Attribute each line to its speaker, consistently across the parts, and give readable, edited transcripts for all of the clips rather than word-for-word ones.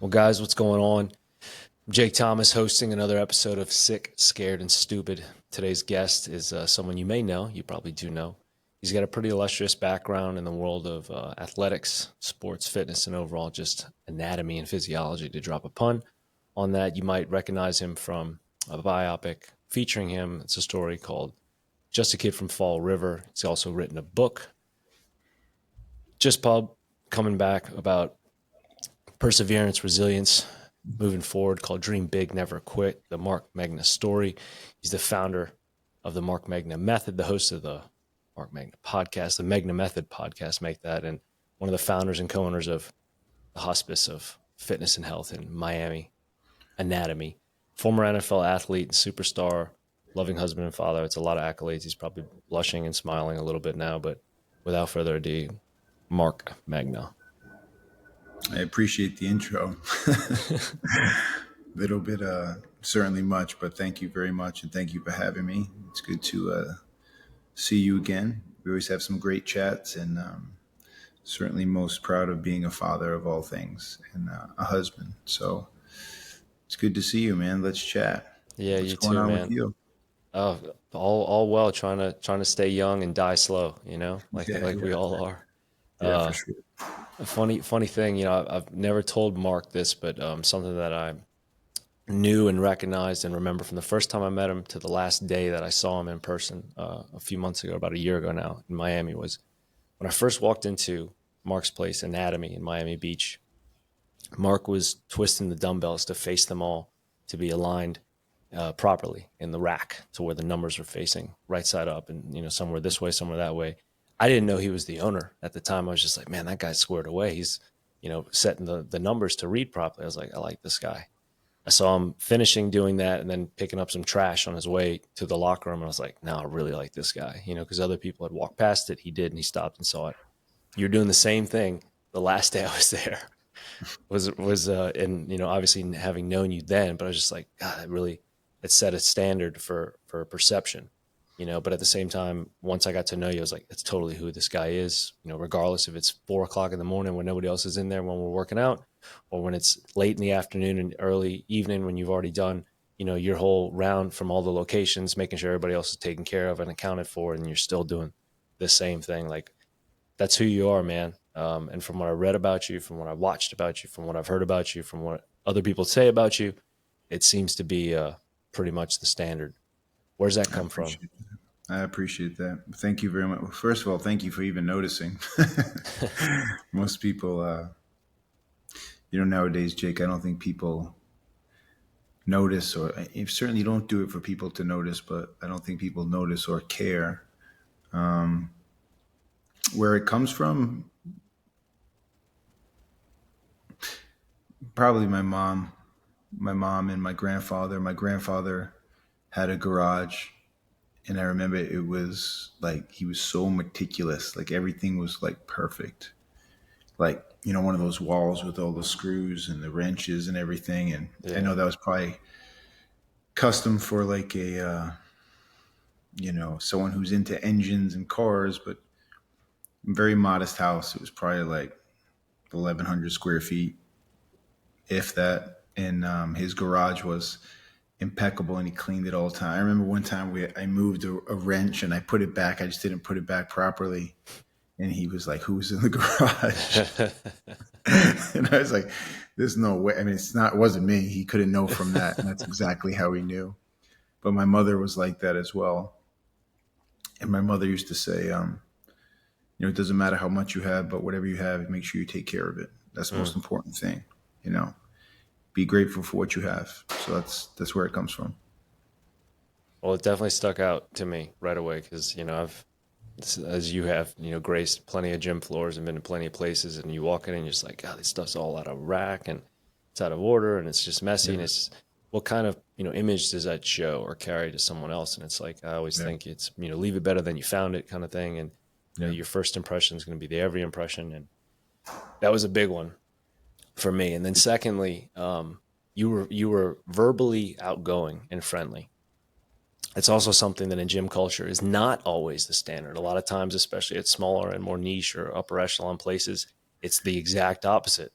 Speaker 1: Well, guys, what's going on? Jake Thomas hosting another episode of Sick, Scared, and Stupid. Today's guest is someone you may know. You probably do know. He's got a pretty illustrious background in the world of athletics, sports, fitness, and overall just anatomy and physiology. To drop a pun on that, you might recognize him from a biopic featuring him. It's a story called Just a Kid from Fall River. He's also written a book, just coming back about perseverance, resilience, moving forward, called Dream Big, Never Quit, the Marc Megna story. He's the founder of the Marc Megna Method, the host of the Marc Megna podcast, the Megna Method podcast, make that, and one of the founders and co-owners of the Hospice of Fitness and Health in Miami Anatomy. Former NFL athlete and superstar, loving husband and father. It's a lot of accolades. He's probably blushing and smiling a little bit now, but without further ado, Marc Megna.
Speaker 2: I appreciate the intro. Little bit, certainly much, but thank you very much. And thank you for having me. It's good to see you again. We always have some great chats, and certainly most proud of being a father of all things and a husband. So it's good to see you, man. Let's chat.
Speaker 1: Yeah,
Speaker 2: What's
Speaker 1: you
Speaker 2: going
Speaker 1: too,
Speaker 2: on
Speaker 1: man.
Speaker 2: with you?
Speaker 1: Oh, all well, trying to stay young and die slow, like
Speaker 2: Yeah,
Speaker 1: we
Speaker 2: yeah,
Speaker 1: all are.
Speaker 2: yeah, for sure.
Speaker 1: A funny thing, I've never told Mark this, but something that I knew and recognized and remember from the first time I met him to the last day that I saw him in person a few months ago, about a year ago now, in Miami, was when I first walked into Mark's place, Anatomy, in Miami Beach. Mark was twisting the dumbbells to face them all to be aligned properly in the rack to where the numbers were facing right side up, and somewhere this way, somewhere that way. I didn't know he was the owner at the time. I was just like, man, that guy's squared away. He's setting the numbers to read properly. I was like, I like this guy. I saw him finishing doing that and then picking up some trash on his way to the locker room. And I was like, no, I really like this guy, because other people had walked past it. He did, and he stopped and saw it. You're doing the same thing the last day I was there. And obviously having known you then, but I was just like, God, it set a standard for perception, but at the same time, once I got to know you, I was like, that's totally who this guy is, regardless if it's 4 o'clock in the morning when nobody else is in there when we're working out, or when it's late in the afternoon and early evening when you've already done, your whole round from all the locations, making sure everybody else is taken care of and accounted for, and you're still doing the same thing. Like, that's who you are, man. And from what I read about you, from what I watched about you, from what I've heard about you, from what other people say about you, it seems to be pretty much the standard. Where's that come from?
Speaker 2: I appreciate that. Thank you very much. Well, first of all, thank you for even noticing. Most people, nowadays, Jake, I don't think people notice, or certainly don't do it for people to notice, but I don't think people notice or care. Where it comes from, probably my mom and my grandfather. My grandfather had a garage, and I remember it was like he was so meticulous. Like everything was like perfect. Like, one of those walls with all the screws and the wrenches and everything. And
Speaker 1: Yeah.
Speaker 2: I know that was probably custom for like a, someone who's into engines and cars, but very modest house. It was probably like 1,100 square feet, if that. And his garage was impeccable, and he cleaned it all the time. I remember one time I moved a wrench and I put it back. I just didn't put it back properly. And he was like, who's in the garage? And I was like, there's no way. I mean, it wasn't me. He couldn't know from that. And that's exactly how he knew. But my mother was like that as well. And my mother used to say, it doesn't matter how much you have, but whatever you have, make sure you take care of it. That's the most important thing, Be grateful for what you have. So that's where it comes from.
Speaker 1: Well, it definitely stuck out to me right away because, I've, as you have, graced plenty of gym floors and been to plenty of places, and you walk in and you're just like, God, this stuff's all out of rack and it's out of order and it's just messy. And it's, what kind of, image does that show or carry to someone else? And it's like, I always think it's, leave it better than you found it kind of thing. And, your first impression is going to be the every impression. And that was a big one for me. And then secondly, you were verbally outgoing and friendly. It's also something that in gym culture is not always the standard. A lot of times, especially at smaller and more niche or upper echelon places, it's the exact opposite.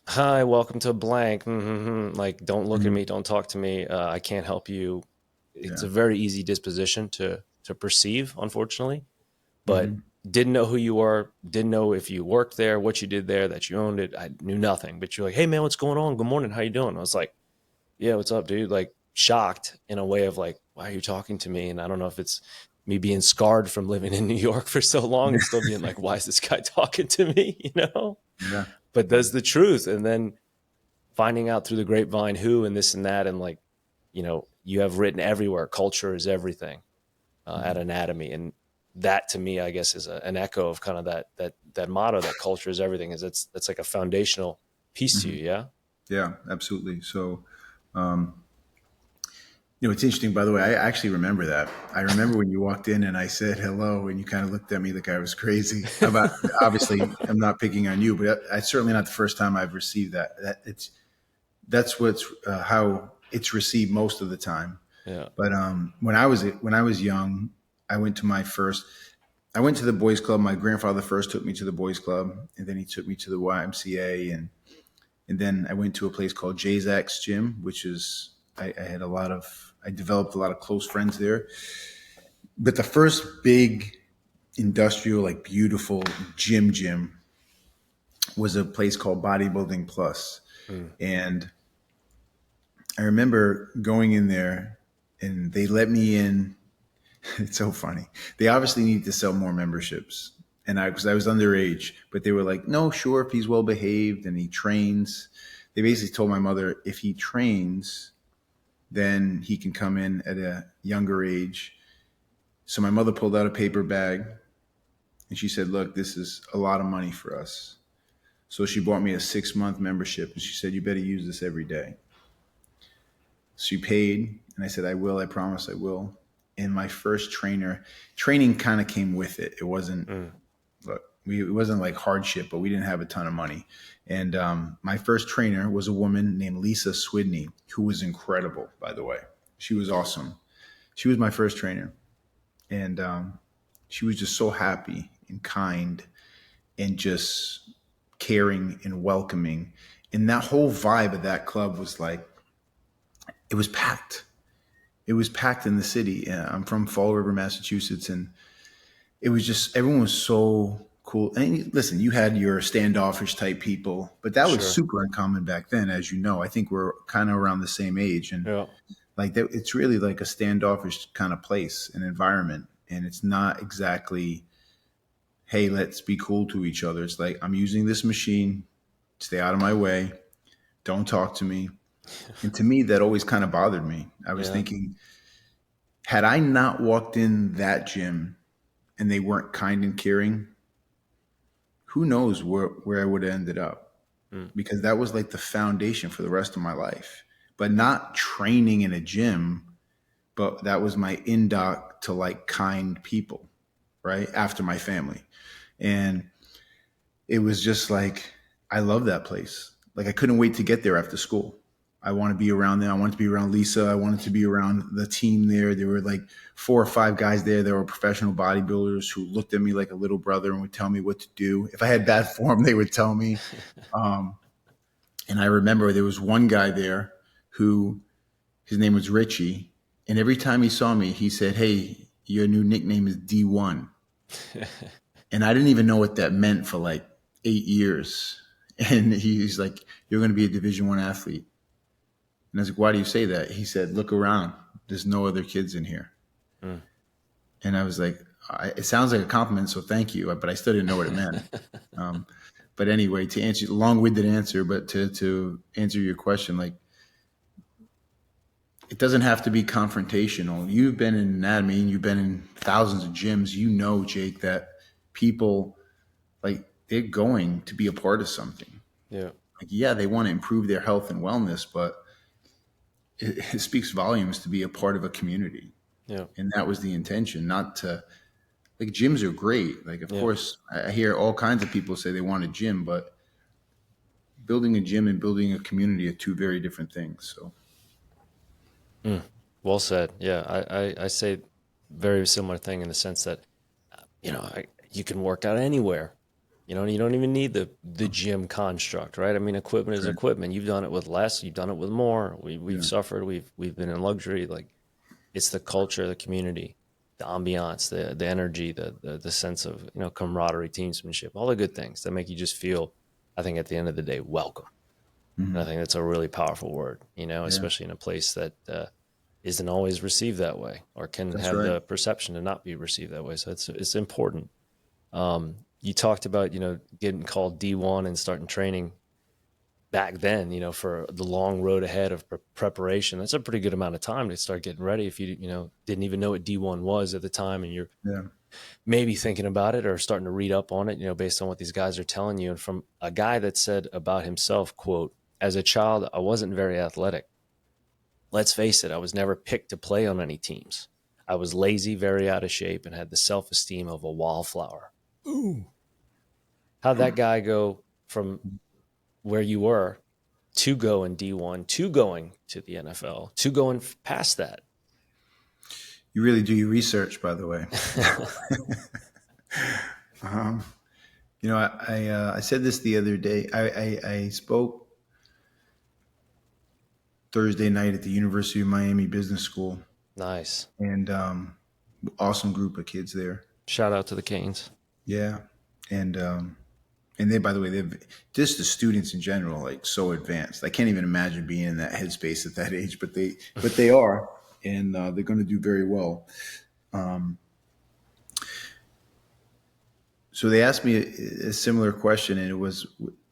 Speaker 1: Hi, welcome to blank. Like, don't look at
Speaker 2: Mhm.
Speaker 1: me, don't talk to me. I can't help you. It's
Speaker 2: Yeah.
Speaker 1: a very easy disposition to perceive, unfortunately. But
Speaker 2: Hmm.
Speaker 1: didn't know who you were, didn't know if you worked there, what you did there, that you owned it. I knew nothing. But you're like, hey man, what's going on? Good morning. How you doing? I was like, yeah, what's up, dude? Like shocked in a way of like, why are you talking to me? And I don't know if it's me being scarred from living in New York for so long and still being like, why is this guy talking to me?
Speaker 2: Yeah.
Speaker 1: But that's the truth. And then finding out through the grapevine who and this and that. And like, you have written everywhere, culture is everything at
Speaker 2: Mhm.
Speaker 1: anatomy. And that to me, I guess, is an echo of kind of that motto that culture is everything is that's like a foundational piece to
Speaker 2: Hmm.
Speaker 1: you. Yeah.
Speaker 2: Yeah, absolutely. So, um, it's interesting, by the way, I actually remember that. I remember when you walked in and I said hello and you kind of looked at me like I was crazy. About Obviously, I'm not picking on you, but it's certainly not the first time I've received that. That's what's how it's received most of the time.
Speaker 1: Yeah.
Speaker 2: But when I was young, I went to my first. I went to the boys' club. My grandfather first took me to the boys' club, and then he took me to the YMCA, and then I went to a place called Jayzak's Gym, which is I developed a lot of close friends there. But the first big industrial, like beautiful gym was a place called Bodybuilding Plus,
Speaker 1: Mm.
Speaker 2: and I remember going in there, and they let me in. It's so funny. They obviously need to sell more memberships. And because I was underage, but they were like, no, sure, if he's well behaved and he trains. They basically told my mother, if he trains, then he can come in at a younger age. So my mother pulled out a paper bag and she said, look, this is a lot of money for us. So she bought me a 6-month membership and she said, you better use this every day. She paid and I said, I will, I promise I will. And my first training kind of came with it. It wasn't,
Speaker 1: Mm.
Speaker 2: look, it wasn't like hardship, but we didn't have a ton of money. And my first trainer was a woman named Lisa Swidney, who was incredible, by the way. She was awesome. She was my first trainer. And she was just so happy and kind and just caring and welcoming. And that whole vibe of that club was like, it was packed. It was packed in the city. I'm from Fall River, Massachusetts, and it was just everyone was so cool. And listen, you had your standoffish type people, but that was
Speaker 1: Sure.
Speaker 2: super uncommon back then, as you know. I think we're kind of around the same age, and
Speaker 1: Yeah.
Speaker 2: like that, it's really like a standoffish kind of place, an environment, and it's not exactly, hey, let's be cool to each other. It's like I'm using this machine, stay out of my way, don't talk to me. And to me, that always kind of bothered me. I was
Speaker 1: Yeah.
Speaker 2: thinking, had I not walked in that gym and they weren't kind and caring, who knows where I would have ended up,
Speaker 1: Mm.
Speaker 2: because that was like the foundation for the rest of my life. But not training in a gym, but that was my indoc to like kind people, right? After my family. And it was just like, I love that place. Like I couldn't wait to get there after school. I want to be around there. I wanted to be around Lisa. I wanted to be around the team there. There were like 4 or 5 guys there that were professional bodybuilders who looked at me like a little brother and would tell me what to do. If I had bad form, they would tell me. Um, and I remember there was one guy there who his name was Richie. And every time he saw me, he said, hey, your new nickname is D1. And I didn't even know what that meant for like 8 years. And he's like, you're going to be a Division 1 athlete. And I was like, why do you say that? He said, look around. There's no other kids in here.
Speaker 1: Mm.
Speaker 2: And I was like, it sounds like a compliment, so thank you. But I still didn't know what it meant. Um, but anyway, to answer, long-winded answer, but to answer your question, like, it doesn't have to be confrontational. You've been in anatomy and you've been in thousands of gyms. You know, Jake, that people, like, they're going to be a part of something.
Speaker 1: Yeah.
Speaker 2: Like, yeah, they want to improve their health and wellness, but it speaks volumes to be a part of a community.
Speaker 1: Yeah.
Speaker 2: And that was the intention, not to, like, gyms are great. Like, of
Speaker 1: Yeah.
Speaker 2: course, I hear all kinds of people say they want a gym, but building a gym and building a community are two very different things. So,
Speaker 1: Mm. Well said. Yeah. I say very similar thing in the sense that, you can work out anywhere. You don't even need the gym construct, right? I mean, equipment is
Speaker 2: Right.
Speaker 1: equipment. You've done it with less, you've done it with more. We've
Speaker 2: Yeah.
Speaker 1: suffered, we've been in luxury. Like, it's the culture, the community, the ambiance, the energy, the sense of, camaraderie, teamsmanship, all the good things that make you just feel, I think at the end of the day, welcome. And I
Speaker 2: Hmm.
Speaker 1: think that's a really powerful word,
Speaker 2: Yeah.
Speaker 1: especially in a place that isn't always received that way, or can
Speaker 2: That's
Speaker 1: have
Speaker 2: right.
Speaker 1: the perception to not be received that way. So it's important. You talked about, getting called D1 and starting training back then, for the long road ahead of preparation. That's a pretty good amount of time to start getting ready if you, didn't even know what D1 was at the time, and you're
Speaker 2: Yeah.
Speaker 1: maybe thinking about it or starting to read up on it, based on what these guys are telling you. And from a guy that said about himself, quote, as a child, I wasn't very athletic. Let's face it, I was never picked to play on any teams. I was lazy, very out of shape, and had the self esteem of a wallflower. Ooh. How'd that guy go from where you were to going D1 to going to the NFL to going past that?
Speaker 2: You really do your research, by the way. Um, I said this the other day. I spoke Thursday night at the University of Miami Business School,
Speaker 1: Nice.
Speaker 2: and awesome group of kids there.
Speaker 1: Shout out to the Canes.
Speaker 2: Yeah, and they, by the way, they've just the students in general, like so advanced. I can't even imagine being in that headspace at that age, but they are, and they're going to do very well. Um, so they asked me a similar question, and it was,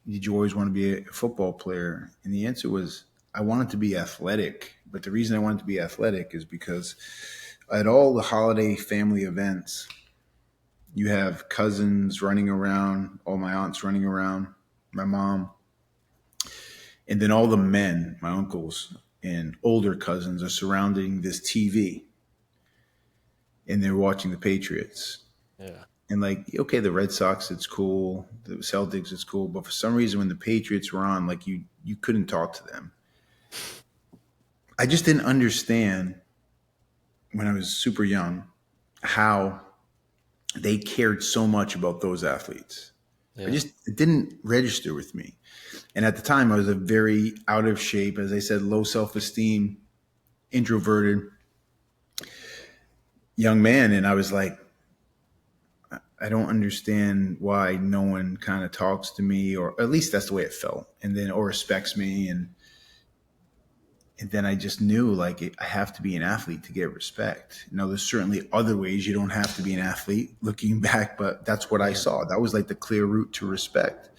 Speaker 2: "Did you always want to be a football player?" And the answer was, "I wanted to be athletic." But the reason I wanted to be athletic is because at all the holiday family events, you have cousins running around, all my aunts running around, my mom, and then all the men, my uncles and older cousins, are surrounding this TV and they're watching the Patriots.
Speaker 1: Yeah.
Speaker 2: And like, okay, the Red Sox, it's cool. The Celtics, it's cool. But for some reason, when the Patriots were on, like you couldn't talk to them. I just didn't understand when I was super young how they cared so much about those athletes.
Speaker 1: Yeah.
Speaker 2: It didn't register with me. And at the time, I was a very out of shape, as I said, low self esteem, introverted young man. And I was like, I don't understand why no one kind of talks to me, or at least that's the way it felt. And then, or respects me. And then I just knew like I have to be an athlete to get respect. Now, there's certainly other ways you don't have to be an athlete looking back, but that's what I
Speaker 1: Yeah.
Speaker 2: saw. That was like the clear route to respect.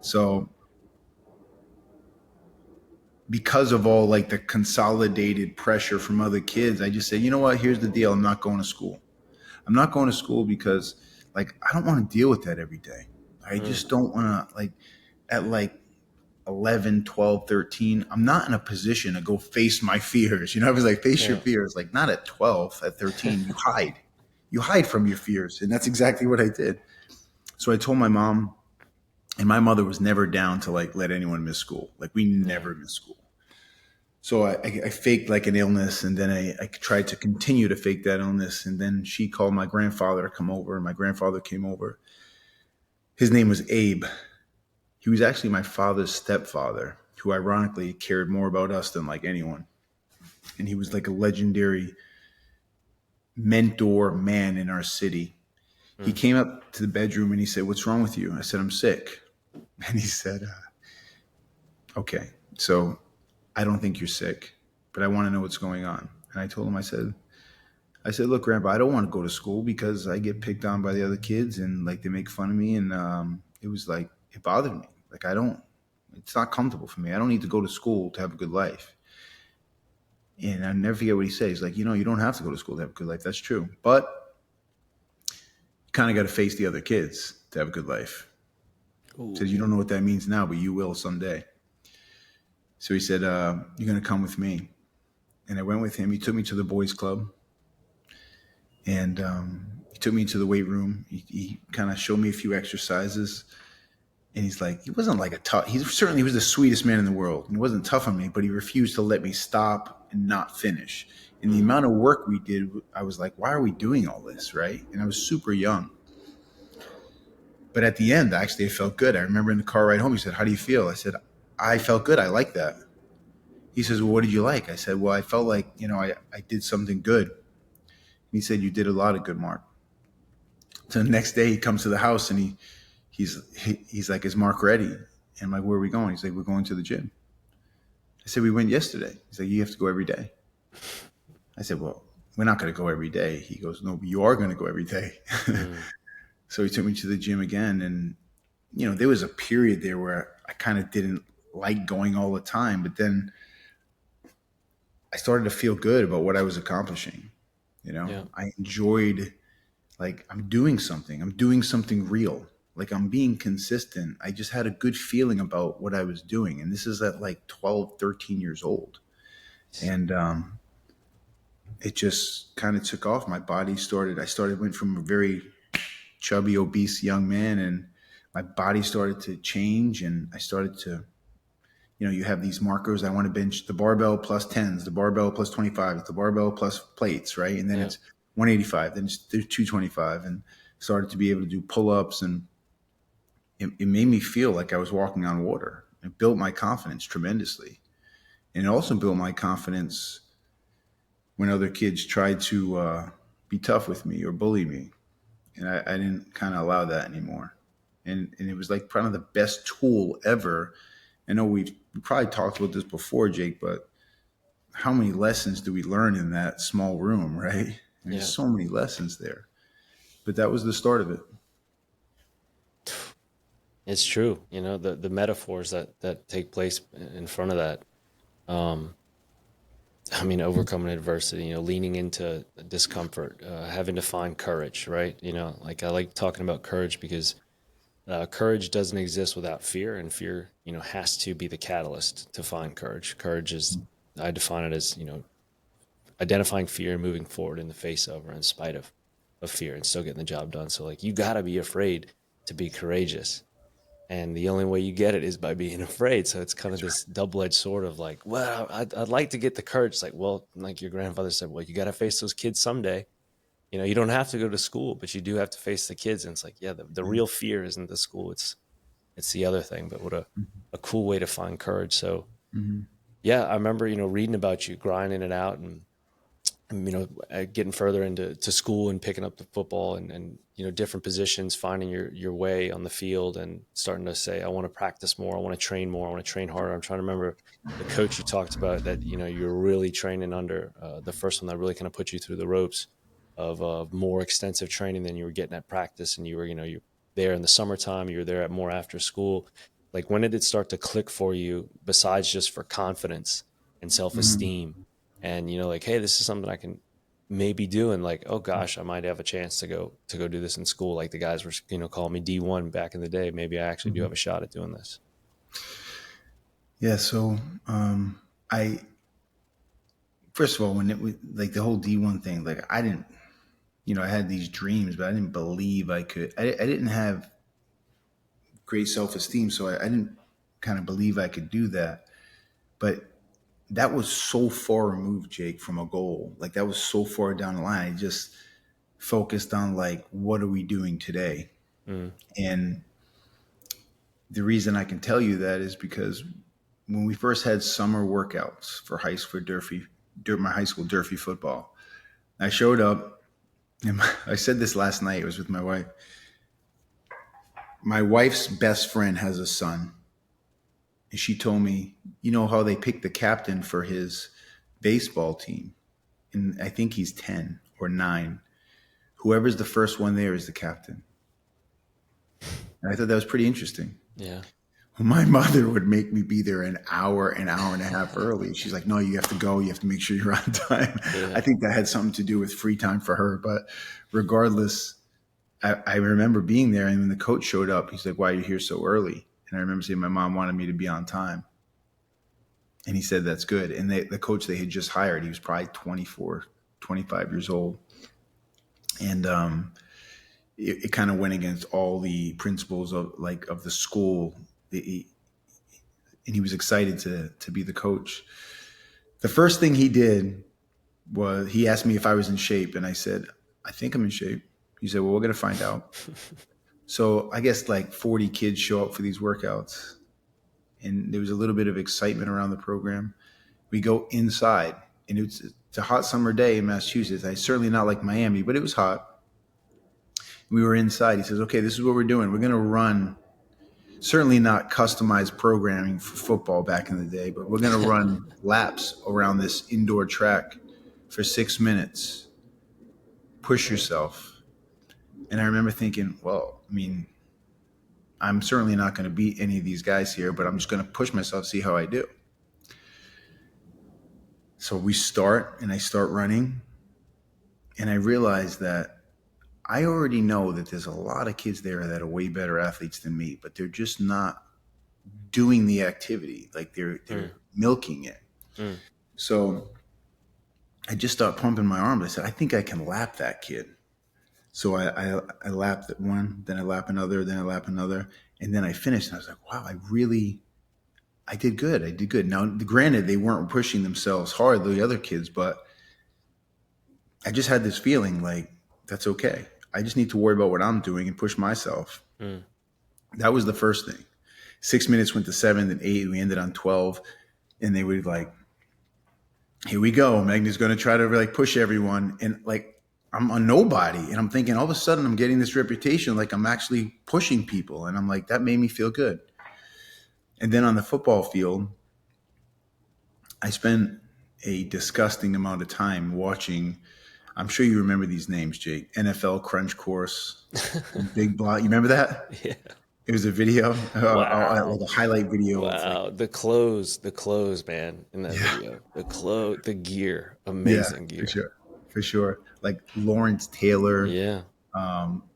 Speaker 2: So because of all like the consolidated pressure from other kids, I just said, you know what? Here's the deal. I'm not going to school. I'm not going to school because like I don't want to deal with that every day. I
Speaker 1: Mm.
Speaker 2: just don't want to like at like 11, 12, 13. I'm not in a position to go face my fears. I was like, face your
Speaker 1: Yeah.
Speaker 2: fears. Like not at 12, at 13, you hide. You hide from your fears. And that's exactly what I did. So I told my mom, and my mother was never down to like let anyone miss school. Like we
Speaker 1: Yeah.
Speaker 2: never missed school. So I faked like an illness, and then I tried to continue to fake that illness. And then she called my grandfather to come over, and my grandfather came over. His name was Abe. He was actually my father's stepfather, who ironically cared more about us than like anyone. And he was like a legendary mentor man in our city. He
Speaker 1: Mm.
Speaker 2: came up to the bedroom and he said, "What's wrong with you?" I said, "I'm sick." And he said, "Okay, so I don't think you're sick, but I want to know what's going on." And I told him, I said, "Look, Grandpa, I don't want to go to school because I get picked on by the other kids and like they make fun of me." And it was like, it bothered me. Like, it's not comfortable for me. I don't need to go to school to have a good life. And I never forget what he says. He's like, you don't have to go to school to have a good life. That's true. But you kind of got to face the other kids to have a good life. He
Speaker 1: Ooh.
Speaker 2: says, you don't know what that means now, but you will someday. So he said, you're going to come with me. And I went with him. He took me to the boys club. And he took me to the weight room. He kind of showed me a few exercises. And he's like, he wasn't like he certainly was the sweetest man in the world. He wasn't tough on me, but he refused to let me stop and not finish. And the
Speaker 1: Mm.
Speaker 2: amount of work we did, I was like, why are we doing all this? Right. And I was super young. But at the end, actually, it felt good. I remember in the car ride home, he said, "How do you feel?" I said, "I felt good. I like that." He says, "Well, what did you like?" I said, "Well, I felt like, I did something good." He said, "You did a lot of good, Mark." So the next day he comes to the house and he's like, "Is Mark ready?" And I'm like, "Where are we going?" He's like, "We're going to the gym." I said, "We went yesterday." He's like, "You have to go every day." I said, "Well, we're not going to go every day." He goes, "No, but you are going to go every day."
Speaker 1: Mm.
Speaker 2: So he took me to the gym again. And, there was a period there where I kind of didn't like going all the time. But then I started to feel good about what I was accomplishing.
Speaker 1: Yeah.
Speaker 2: I enjoyed, like, I'm doing something real. Like, I'm being consistent. I just had a good feeling about what I was doing. And this is at like 12, 13 years old. And it just kind of took off. Went from a very chubby, obese young man, and my body started to change. And I started to, you have these markers. I want to bench the barbell plus tens, the barbell plus 25, the barbell plus plates, right? And then
Speaker 1: Yeah.
Speaker 2: it's 185, then it's 225, and started to be able to do pull-ups. And it made me feel like I was walking on water. It built my confidence tremendously. And it also built my confidence when other kids tried to be tough with me or bully me. And I didn't kind of allow that anymore. And it was like kind of the best tool ever. I know we probably talked about this before, Jake, but how many lessons do we learn in that small room, right? There's
Speaker 1: Yeah.
Speaker 2: so many lessons there. But that was the start of it.
Speaker 1: It's true. The metaphors that take place in front of that. Um, I mean, overcoming adversity, leaning into discomfort, having to find courage, right? Like I like talking about courage because courage doesn't exist without fear, and fear, has to be the catalyst to find courage. Courage is, I define it as, identifying fear and moving forward in the face of or in spite of fear and still getting the job done. So like you gotta be afraid to be courageous. And the only way you get it is by being afraid. So it's kind of this double-edged sword of like, well, I'd like to get the courage. It's like, well, like your grandfather said, well, you got to face those kids someday. You don't have to go to school, but you do have to face the kids. And it's like, yeah, the
Speaker 2: Yeah.
Speaker 1: real fear isn't the school. It's the other thing. But what a cool way to find courage. So
Speaker 2: Mm-hmm.
Speaker 1: yeah, I remember, reading about you grinding it out and getting further into school and picking up the football and different positions, finding your way on the field and starting to say, I want to practice more. I want to train more. I want to train harder. I'm trying to remember the coach you talked about that, you were really training under, the first one that really kind of put you through the ropes of more extensive training than you were getting at practice. And you were, you're there in the summertime, you were there at more after school. Like when did it start to click for you besides just for confidence and
Speaker 2: Mm-hmm.
Speaker 1: self-esteem? And like, hey, this is something I can maybe do. And like, oh gosh, I might have a chance to go do this in school. Like the guys were, calling me D1 back in the day. Maybe I actually do
Speaker 2: Mm-hmm.
Speaker 1: have a shot at doing this.
Speaker 2: Yeah. So I first of all, when it was like the whole D1 thing, like I didn't, I had these dreams, but I didn't believe I could. I didn't have great self esteem, so I didn't kind of believe I could do that. But that was so far removed, Jake, from a goal. Like that was so far down the line. I just focused on like, what are we doing today?
Speaker 1: Mm,
Speaker 2: And the reason I can tell you that is because when we first had summer workouts for my high school Durfee football, I showed up, and I said this last night. It was with my wife. My wife's best friend has a son, and she told me, you know how they picked the captain for his baseball team, and I think he's 10 or 9. Whoever's the first one there is the captain. And I thought that was pretty interesting.
Speaker 1: yeah.
Speaker 2: My mother would make me be there an hour and a half early. She's like, no, you have to go. You have to make sure you're on time. I
Speaker 1: Yeah.
Speaker 2: think that had something to do with free time for her. But regardless, I remember being there. And when the coach showed up, he's like, why are you here so early? And I remember saying my mom wanted me to be on time. And he said, that's good. And the coach they had just hired, he was probably 24, 25 years old. And it kind of went against all the principles of the school. And he was excited to be the coach. The first thing he did was he asked me if I was in shape, and I said, I think I'm in shape. He said, well, we're going to find out. So I guess like 40 kids show up for these workouts, and there was a little bit of excitement around the program. We go inside, and it's a hot summer day in Massachusetts. I certainly not like Miami, but it was hot. We were inside. He says, "Okay, this is what we're doing. We're going to run." Certainly not customized programming for football back in the day, but we're going to run laps around this indoor track for 6 minutes. Push yourself. And I remember thinking, well, I mean, I'm certainly not going to beat any of these guys here, but I'm just going to push myself, see how I do. So we start, and I start running, and I realize that I already know that there's a lot of kids there that are way better athletes than me, but they're just not doing the activity. Like they're milking it. So I just start pumping my arms. I said, I think I can lap that kid. So I lapped one, then I lap another, then I lap another. And then I finished, and I was like, wow, I did good. I did good. Now, granted, they weren't pushing themselves hard, the other kids, but I just had this feeling like, that's okay. I just need to worry about what I'm doing and push myself. That was the first thing. 6 minutes went to 7, then 8. We ended on 12. And they were like, here we go. Megna's going to try to like push everyone. And like, I'm a nobody. And I'm thinking all of a sudden I'm getting this reputation like I'm actually pushing people. And I'm like, that made me feel good. And then on the football field, I spent a disgusting amount of time watching. I'm sure you remember these names, Jake. NFL Crunch Course, Big Block. You remember that?
Speaker 1: Yeah.
Speaker 2: It was a video,
Speaker 1: Wow.
Speaker 2: like a highlight video.
Speaker 1: Wow.
Speaker 2: Of like,
Speaker 1: The clothes, man, in that video. The gear. Amazing gear.
Speaker 2: For sure. Like Lawrence Taylor,
Speaker 1: Yeah.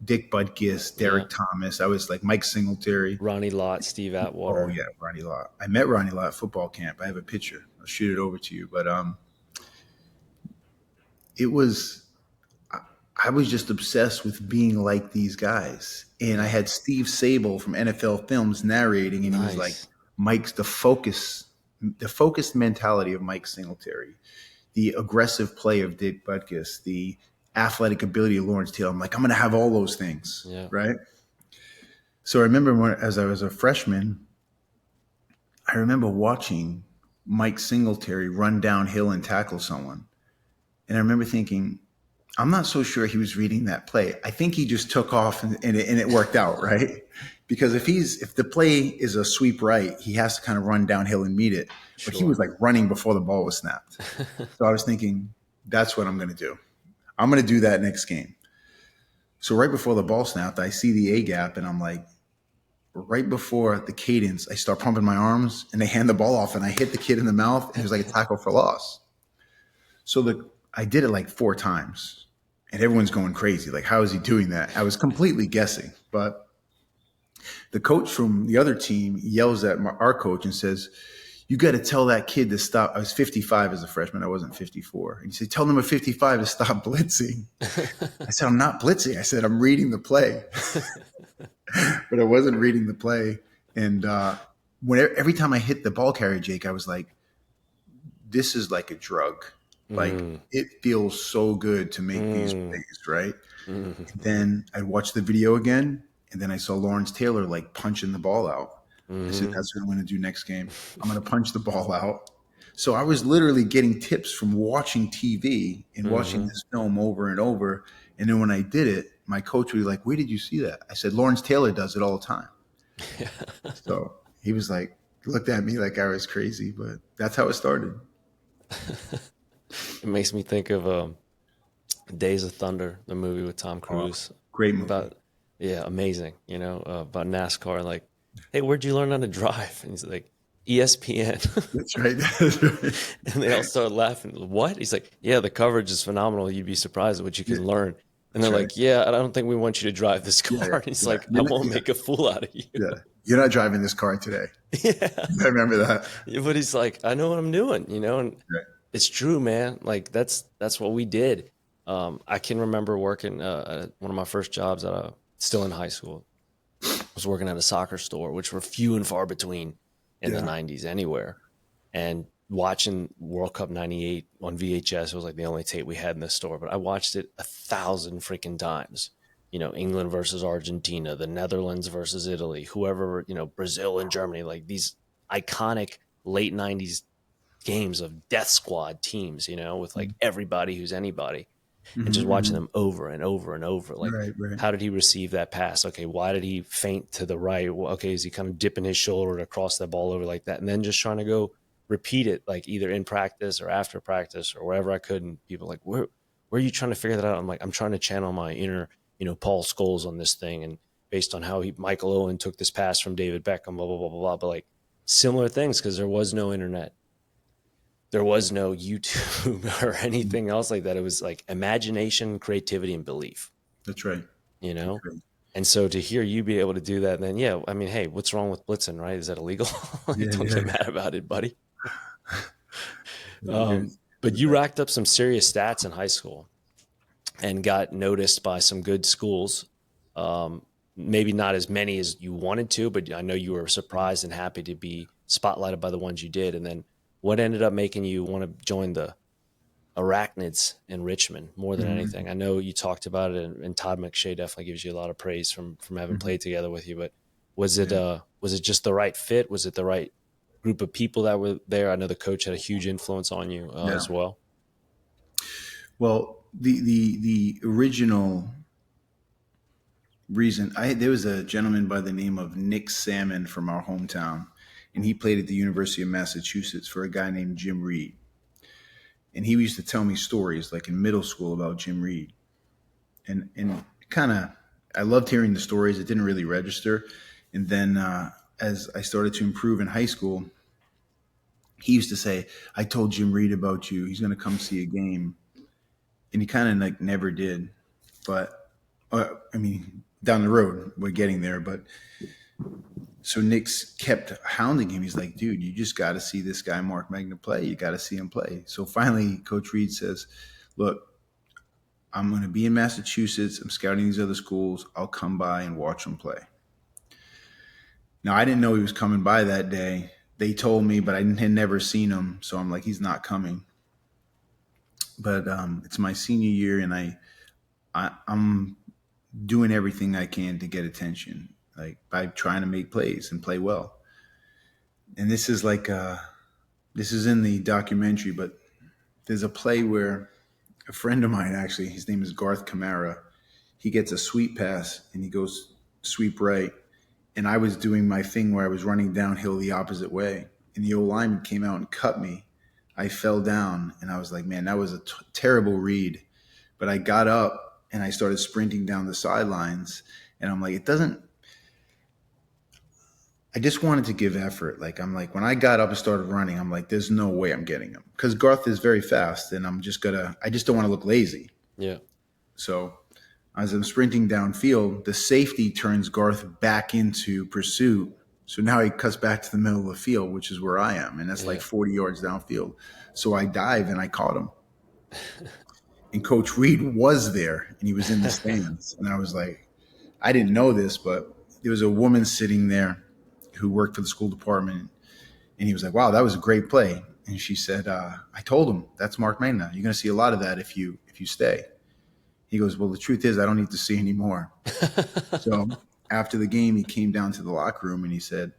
Speaker 2: Dick Butkus, Derek Thomas. I was like Mike Singletary.
Speaker 1: Ronnie Lott, Steve Atwater.
Speaker 2: Oh yeah, Ronnie Lott. I met Ronnie Lott at football camp. I have a picture. I'll shoot it over to you. But it was. I was just obsessed with being like these guys. And I had Steve Sable from NFL Films narrating, and he was like, Mike's the focused mentality of Mike Singletary, the aggressive play of Dick Butkus, the athletic ability of Lawrence Taylor. I'm like, I'm going to have all those things, right? So I remember as I was a freshman, I remember watching Mike Singletary run downhill and tackle someone. And I remember thinking, I'm not so sure he was reading that play. I think he just took off and it worked out, right? Because if the play is a sweep right, he has to kind of run downhill and meet it. But he was like running before the ball was snapped. So I was thinking, that's what I'm going to do. I'm going to do that next game. So right before the ball snapped, I see the A gap, and I'm like, right before the cadence, I start pumping my arms, and they hand the ball off, and I hit the kid in the mouth, and it was like a tackle for loss. So I did it like 4 times, and everyone's going crazy. Like, how is he doing that? I was completely guessing. But the coach from the other team yells at our coach and says, you got to tell that kid to stop. I was 55 as a freshman. I wasn't 54. And he said, tell number 55 to stop blitzing. I said, I'm not blitzing. I said, I'm reading the play. But I wasn't reading the play. And every time I hit the ball carrier, Jake, I was like, this is like a drug. Like, it feels so good to make these plays, right? Then I watched the video again, and then I saw Lawrence Taylor like punching the ball out. I said, that's what I'm going to do next game. I'm going to punch the ball out. So I was literally getting tips from watching TV and watching this film over and over. And then when I did it, my coach would be like, where did you see that? I said, Lawrence Taylor does it all the time. So he was like, looked at me like I was crazy, but that's how it started.
Speaker 1: It makes me think of Days of Thunder, the movie with Tom Cruise.
Speaker 2: Great movie.
Speaker 1: Amazing. About NASCAR. Like, hey, where'd you learn how to drive? And he's like, ESPN.
Speaker 2: That's right. That's right.
Speaker 1: And they all start laughing. What? He's like, yeah, the coverage is phenomenal. You'd be surprised at what you can learn. And they're like, yeah, I don't think we want you to drive this car. And he's like, I won't make a fool out of you.
Speaker 2: Yeah. You're not driving this car today.
Speaker 1: Yeah.
Speaker 2: I remember that.
Speaker 1: But he's like, I know what I'm doing, and it's true, man. Like, that's what we did. I can remember working at one of my first jobs still in high school. I was working at a soccer store, which were few and far between in the 90s anywhere. And watching World Cup 98 on VHS was like the only tape we had in the store. But I watched it 1,000 freaking times. England versus Argentina, the Netherlands versus Italy, whoever, Brazil and Germany, like these iconic late 90s games of death squad teams, with like everybody who's anybody, and just watching
Speaker 2: Mm-hmm.
Speaker 1: them over and over and over. Like,
Speaker 2: Right, right.
Speaker 1: how did he receive that pass? Okay, why did he feint to the right? Well, okay, is he kind of dipping his shoulder to cross that ball over like that? And then just trying to go repeat it, like either in practice or after practice or wherever I could. And people like, where are you trying to figure that out? I'm like, I'm trying to channel my inner, Paul Scholes on this thing. And based on how Michael Owen took this pass from David Beckham, blah, blah, blah, blah, blah. But like similar things, because there was no internet, there was no YouTube or anything else like that. It was like imagination, creativity, and belief,
Speaker 2: That's right.
Speaker 1: you
Speaker 2: That's
Speaker 1: know?
Speaker 2: right.
Speaker 1: And so to hear you be able to do that, then yeah, I mean, hey, what's wrong with blitzing, right? Is that illegal? Like,
Speaker 2: Yeah,
Speaker 1: don't
Speaker 2: yeah.
Speaker 1: get mad about it, buddy.
Speaker 2: Here's
Speaker 1: But you
Speaker 2: that.
Speaker 1: racked up some serious stats in high school and got noticed by some good schools. Maybe not as many as you wanted to, but I know you were surprised and happy to be spotlighted by the ones you did. And then what ended up making you want to join the arachnids in Richmond more than
Speaker 2: Mhm,
Speaker 1: anything? I know you talked about it, and Todd McShay definitely gives you a lot of praise from having
Speaker 2: mhm.
Speaker 1: played together with you. But
Speaker 2: Yeah,
Speaker 1: was it just the right fit? Was it the right group of people that were there? I know the coach had a huge influence on you
Speaker 2: yeah.
Speaker 1: as well.
Speaker 2: Well, the original reason there was a gentleman by the name of Nick Salmon from our hometown, and he played at the University of Massachusetts for a guy named Jim Reed. And he used to tell me stories like in middle school about Jim Reed, and kind of I loved hearing the stories. It didn't really register, and then as I started to improve in high school, he used to say, "I told Jim Reed about you. He's going to come see a game," and he kind of like never did. But I mean, down the road, we're getting there. But so Nick's kept hounding him. He's like, "Dude, you just got to see this guy, Marc Megna, play. You got to see him play." So finally, Coach Reed says, "Look, I'm going to be in Massachusetts. I'm scouting these other schools. I'll come by and watch him play." Now, I didn't know he was coming by that day. They told me, but I had never seen him. So I'm like, he's not coming. But it's my senior year, and I'm doing everything I can to get attention, like by trying to make plays and play well. And this is in the documentary, but there's a play where a friend of mine, actually, his name is Garth Camara, he gets a sweep pass and he goes sweep right. And I was doing my thing where I was running downhill the opposite way. And the old lineman came out and cut me. I fell down and I was like, man, that was a terrible read. But I got up and I started sprinting down the sidelines. And I'm like, I just wanted to give effort. Like, I'm like, when I got up and started running, I'm like, there's no way I'm getting him. Because Garth is very fast and I just don't want to look lazy.
Speaker 1: Yeah.
Speaker 2: So as I'm sprinting downfield, the safety turns Garth back into pursuit. So now he cuts back to the middle of the field, which is where I am. And that's like
Speaker 1: Yeah.
Speaker 2: 40 yards downfield. So I dive and I caught him. And Coach Reed was there and he was in the stands. And I was like, I didn't know this, but there was a woman sitting there who worked for the school department. And he was like, wow, that was a great play. And she said, I told him, that's Marc Megna. You're going to see a lot of that if you stay. He goes, well, the truth is I don't need to see anymore. So after the game, he came down to the locker room and he said,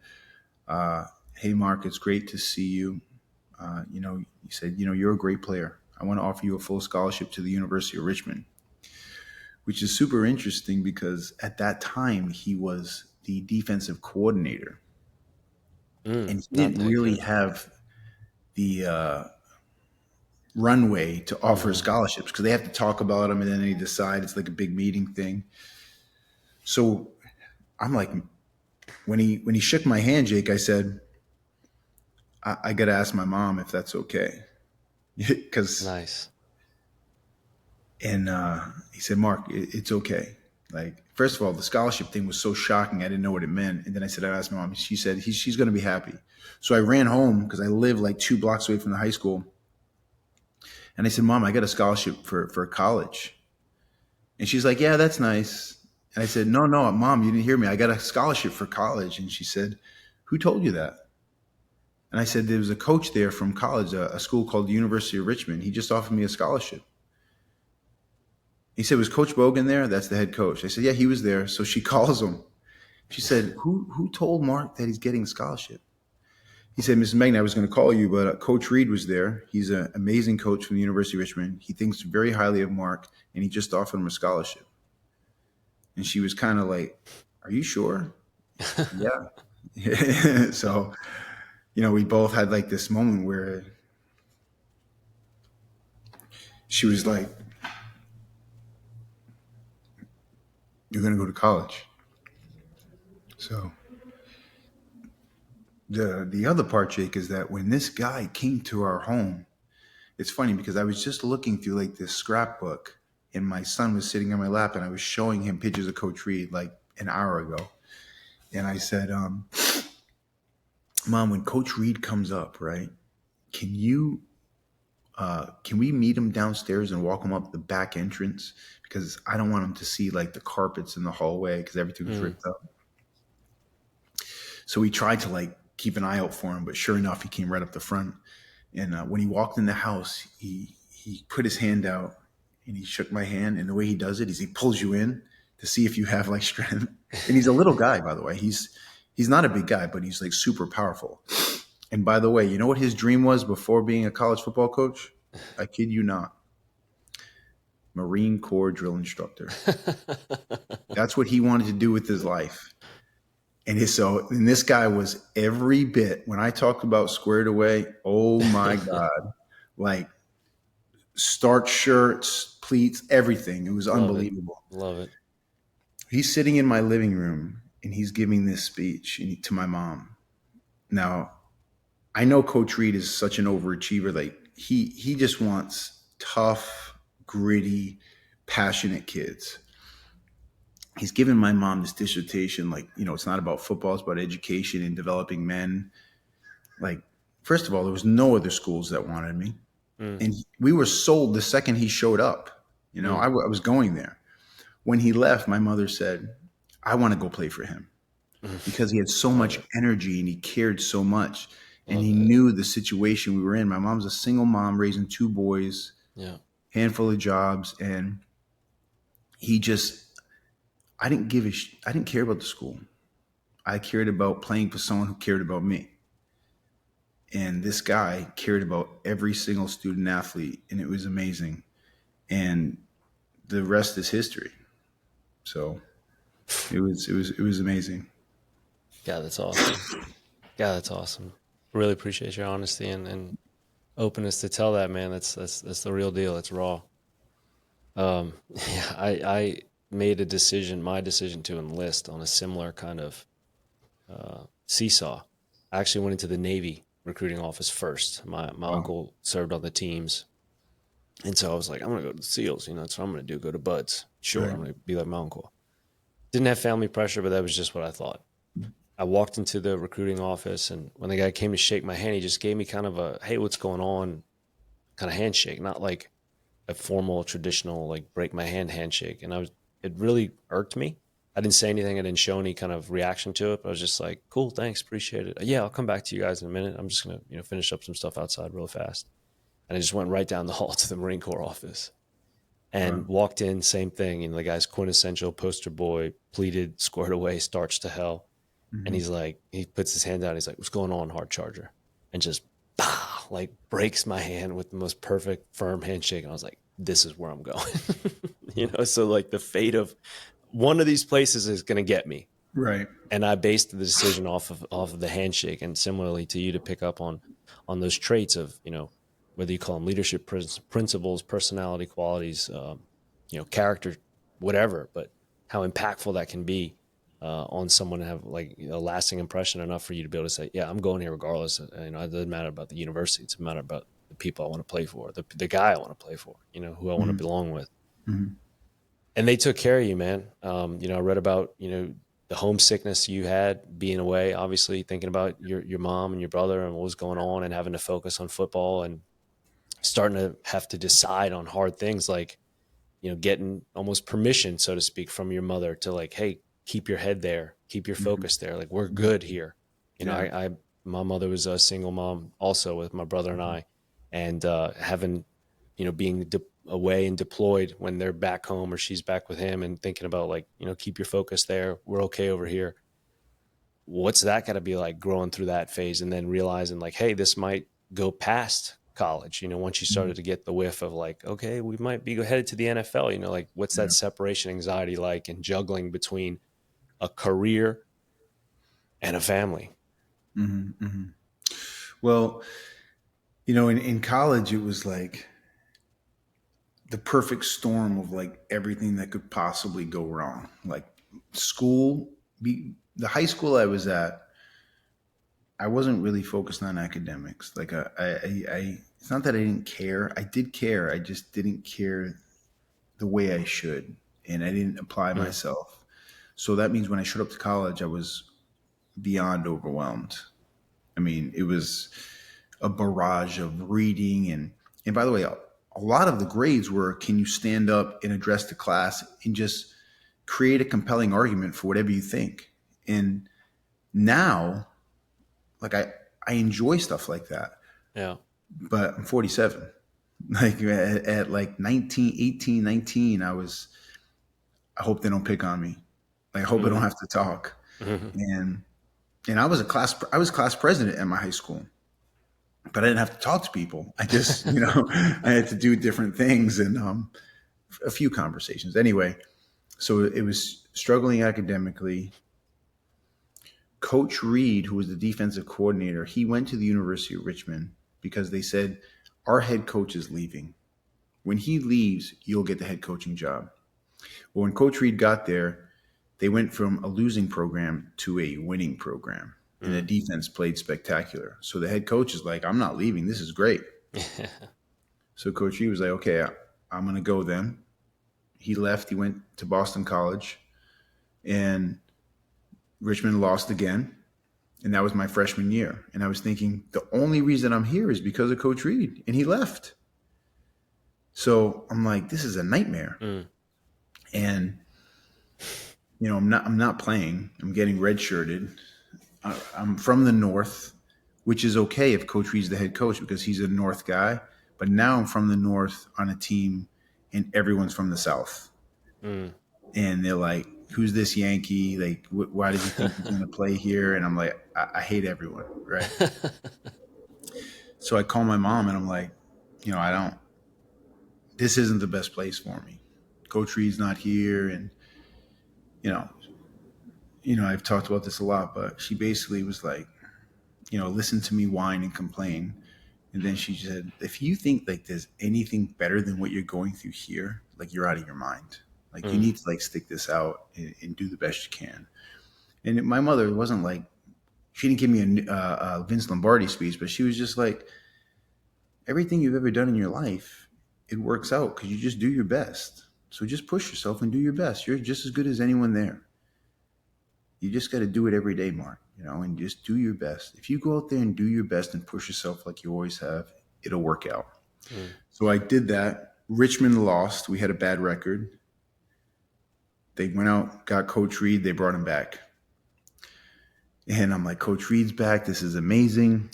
Speaker 2: hey, Mark, it's great to see you. He said, you're a great player. I want to offer you a full scholarship to the University of Richmond, which is super interesting because at that time he was the defensive coordinator and he
Speaker 1: Not
Speaker 2: didn't
Speaker 1: that
Speaker 2: really
Speaker 1: good.
Speaker 2: have the runway to offer
Speaker 1: Hmm.
Speaker 2: scholarships because they have to talk about them and then they decide. It's like a big meeting thing. So I'm like, when he shook my hand, Jake, I said, I got to ask my mom if that's okay. Because,
Speaker 1: Nice.
Speaker 2: and he said, Mark, it's okay. Like, first of all, the scholarship thing was so shocking. I didn't know what it meant. And then I said, I asked my mom. She said, she's going to be happy. So I ran home because I live like 2 blocks away from the high school. And I said, Mom, I got a scholarship for college. And she's like, yeah, that's nice. And I said, no, Mom, you didn't hear me. I got a scholarship for college. And she said, who told you that? And I said, there was a coach there from college, a school called the University of Richmond. He just offered me a scholarship. He said, was Coach Bogan there? That's the head coach. I said, yeah, he was there. So she calls him. She said, who told Mark that he's getting a scholarship? He said, Mrs. Megna, I was going to call you, but Coach Reed was there. He's an amazing coach from the University of Richmond. He thinks very highly of Mark, and he just offered him a scholarship. And she was kind of like, are you sure? Yeah. So, we both had like this moment where she was like, you're going to go to college. So the other part, Jake, is that when this guy came to our home, it's funny because I was just looking through like this scrapbook and my son was sitting on my lap and I was showing him pictures of Coach Reed like an hour ago. And I said, Mom, when Coach Reed comes up, right, can we meet him downstairs and walk him up the back entrance? Because I don't want him to see like the carpets in the hallway because everything was ripped up. So we tried to like keep an eye out for him, but sure enough, he came right up the front. And when he walked in the house, he put his hand out and he shook my hand. And the way he does it is he pulls you in to see if you have like strength. And he's a little guy, by the way. He's not a big guy, but he's like super powerful. And by the way, you know what his dream was before being a college football coach? I kid you not. Marine Corps drill instructor. That's what he wanted to do with his life. And this guy was every bit, when I talked about squared away, oh my God, like starch shirts, pleats, everything. It was unbelievable.
Speaker 1: Love it.
Speaker 2: He's sitting in my living room and he's giving this speech to my mom. Now, I know Coach Reed is such an overachiever. Like he just wants tough, gritty, passionate kids. He's given my mom this dissertation, like, it's not about football, it's about education and developing men. Like, first of all, there was no other schools that wanted me. And we were sold the second he showed up. I was going there. When he left, my mother said, I want to go play for him because he had so much energy and he cared so much. And he knew the situation we were in. My mom's a single mom raising 2 boys, handful of jobs. And I didn't care about the school. I cared about playing for someone who cared about me. And this guy cared about every single student athlete, and it was amazing. And the rest is history. So it was amazing.
Speaker 1: God, that's awesome. God, that's awesome. Really appreciate your honesty and openness to tell that, man. That's the real deal. It's raw. I made my decision to enlist on a similar kind of seesaw. I actually went into the Navy recruiting office first. My uncle served on the teams. And so I was like, I'm going to go to the SEALs. That's what I'm going to do. Go to Buds. Sure, right. I'm going to be like my uncle. Didn't have family pressure, but that was just what I thought. I walked into the recruiting office, and when the guy came to shake my hand, he just gave me kind of a, hey, what's going on kind of handshake, not like a formal, traditional, like break my hand handshake. And it really irked me. I didn't say anything. I didn't show any kind of reaction to it. But I was just like, cool, thanks, appreciate it. Yeah, I'll come back to you guys in a minute. I'm just going to, finish up some stuff outside real fast. And I just went right down the hall to the Marine Corps office and walked in, same thing. The guy's quintessential poster boy, pleated, squared away, starched to hell. Mm-hmm. And he's like, he puts his hand out. He's like, what's going on, hard charger? And just, like breaks my hand with the most perfect, firm handshake. And I was like, this is where I'm going. So like the fate of one of these places is going to get me.
Speaker 2: Right.
Speaker 1: And I based the decision off of the handshake. And similarly to you, to pick up on those traits of, whether you call them leadership principles, personality qualities, character, whatever, but how impactful that can be on someone to have like a lasting impression enough for you to be able to say, yeah, I'm going here regardless. It doesn't matter about the university. It's a matter about the people I want to play for, the guy I want to play for, who I want to belong with. Mm-hmm. And they took care of you, man. I read about, the homesickness you had being away, obviously thinking about your mom and your brother and what was going on and having to focus on football and starting to have to decide on hard things like, getting almost permission, so to speak, from your mother to like, hey, keep your head there, keep your focus there. Like, we're good here. My mother was a single mom also with my brother and I, and having, being away and deployed when they're back home or she's back with him and thinking about like, keep your focus there. We're okay over here. What's that got to be like growing through that phase and then realizing like, hey, this might go past college, once you started to get the whiff of like, okay, we might be headed to the NFL, like what's that separation anxiety like and juggling between a career and a family?
Speaker 2: Mm-hmm, mm-hmm. Well, in college, it was like the perfect storm of like everything that could possibly go wrong. Like school, the high school I was at, I wasn't really focused on academics. Like it's not that I didn't care. I did care. I just didn't care the way I should, and I didn't apply myself. So that means when I showed up to college, I was beyond overwhelmed. I mean, it was a barrage of reading and by the way, a lot of the grades were, can you stand up and address the class and just create a compelling argument for whatever you think? And now, like I enjoy stuff like that.
Speaker 1: Yeah.
Speaker 2: But I'm 47. Like at like 19, 18, 19, I hope they don't pick on me. Like, I hope I don't have to talk. And I was class president at my high school, but I didn't have to talk to people. I just, I had to do different things and a few conversations. Anyway, so it was struggling academically. Coach Reed, who was the defensive coordinator, he went to the University of Richmond because they said, our head coach is leaving. When he leaves, you'll get the head coaching job. Well, when Coach Reed got there, they went from a losing program to a winning program. And the defense played spectacular. So the head coach is like, I'm not leaving. This is great. So Coach Reed was like, okay, I'm going to go then. He left. He went to Boston College. And Richmond lost again. And that was my freshman year. And I was thinking, the only reason I'm here is because of Coach Reed. And he left. So I'm like, this is a nightmare. And, I'm not playing. I'm getting redshirted. I'm from the North, which is okay if Coach Reed's the head coach because he's a North guy. But now I'm from the North on a team and everyone's from the South. And they're like, who's this Yankee? Like, why does he think he's going to play here? And I'm like, I hate everyone, right? So I call my mom and I'm like, this isn't the best place for me. Coach Reed's not here. And, I've talked about this a lot, but she basically was like, listen to me whine and complain. And then she said, if you think like there's anything better than what you're going through here, like you're out of your mind. Like you need to like stick this out and do the best you can. And my mother wasn't like, she didn't give me a Vince Lombardi speech, but she was just like, everything you've ever done in your life, it works out because you just do your best. So just push yourself and do your best. You're just as good as anyone there. You just got to do it every day, Mark, and just do your best. If you go out there and do your best and push yourself like you always have, it'll work out. So I did that. Richmond lost. We had a bad record. They went out, got Coach Reed. They brought him back. And I'm like, Coach Reed's back. This is amazing.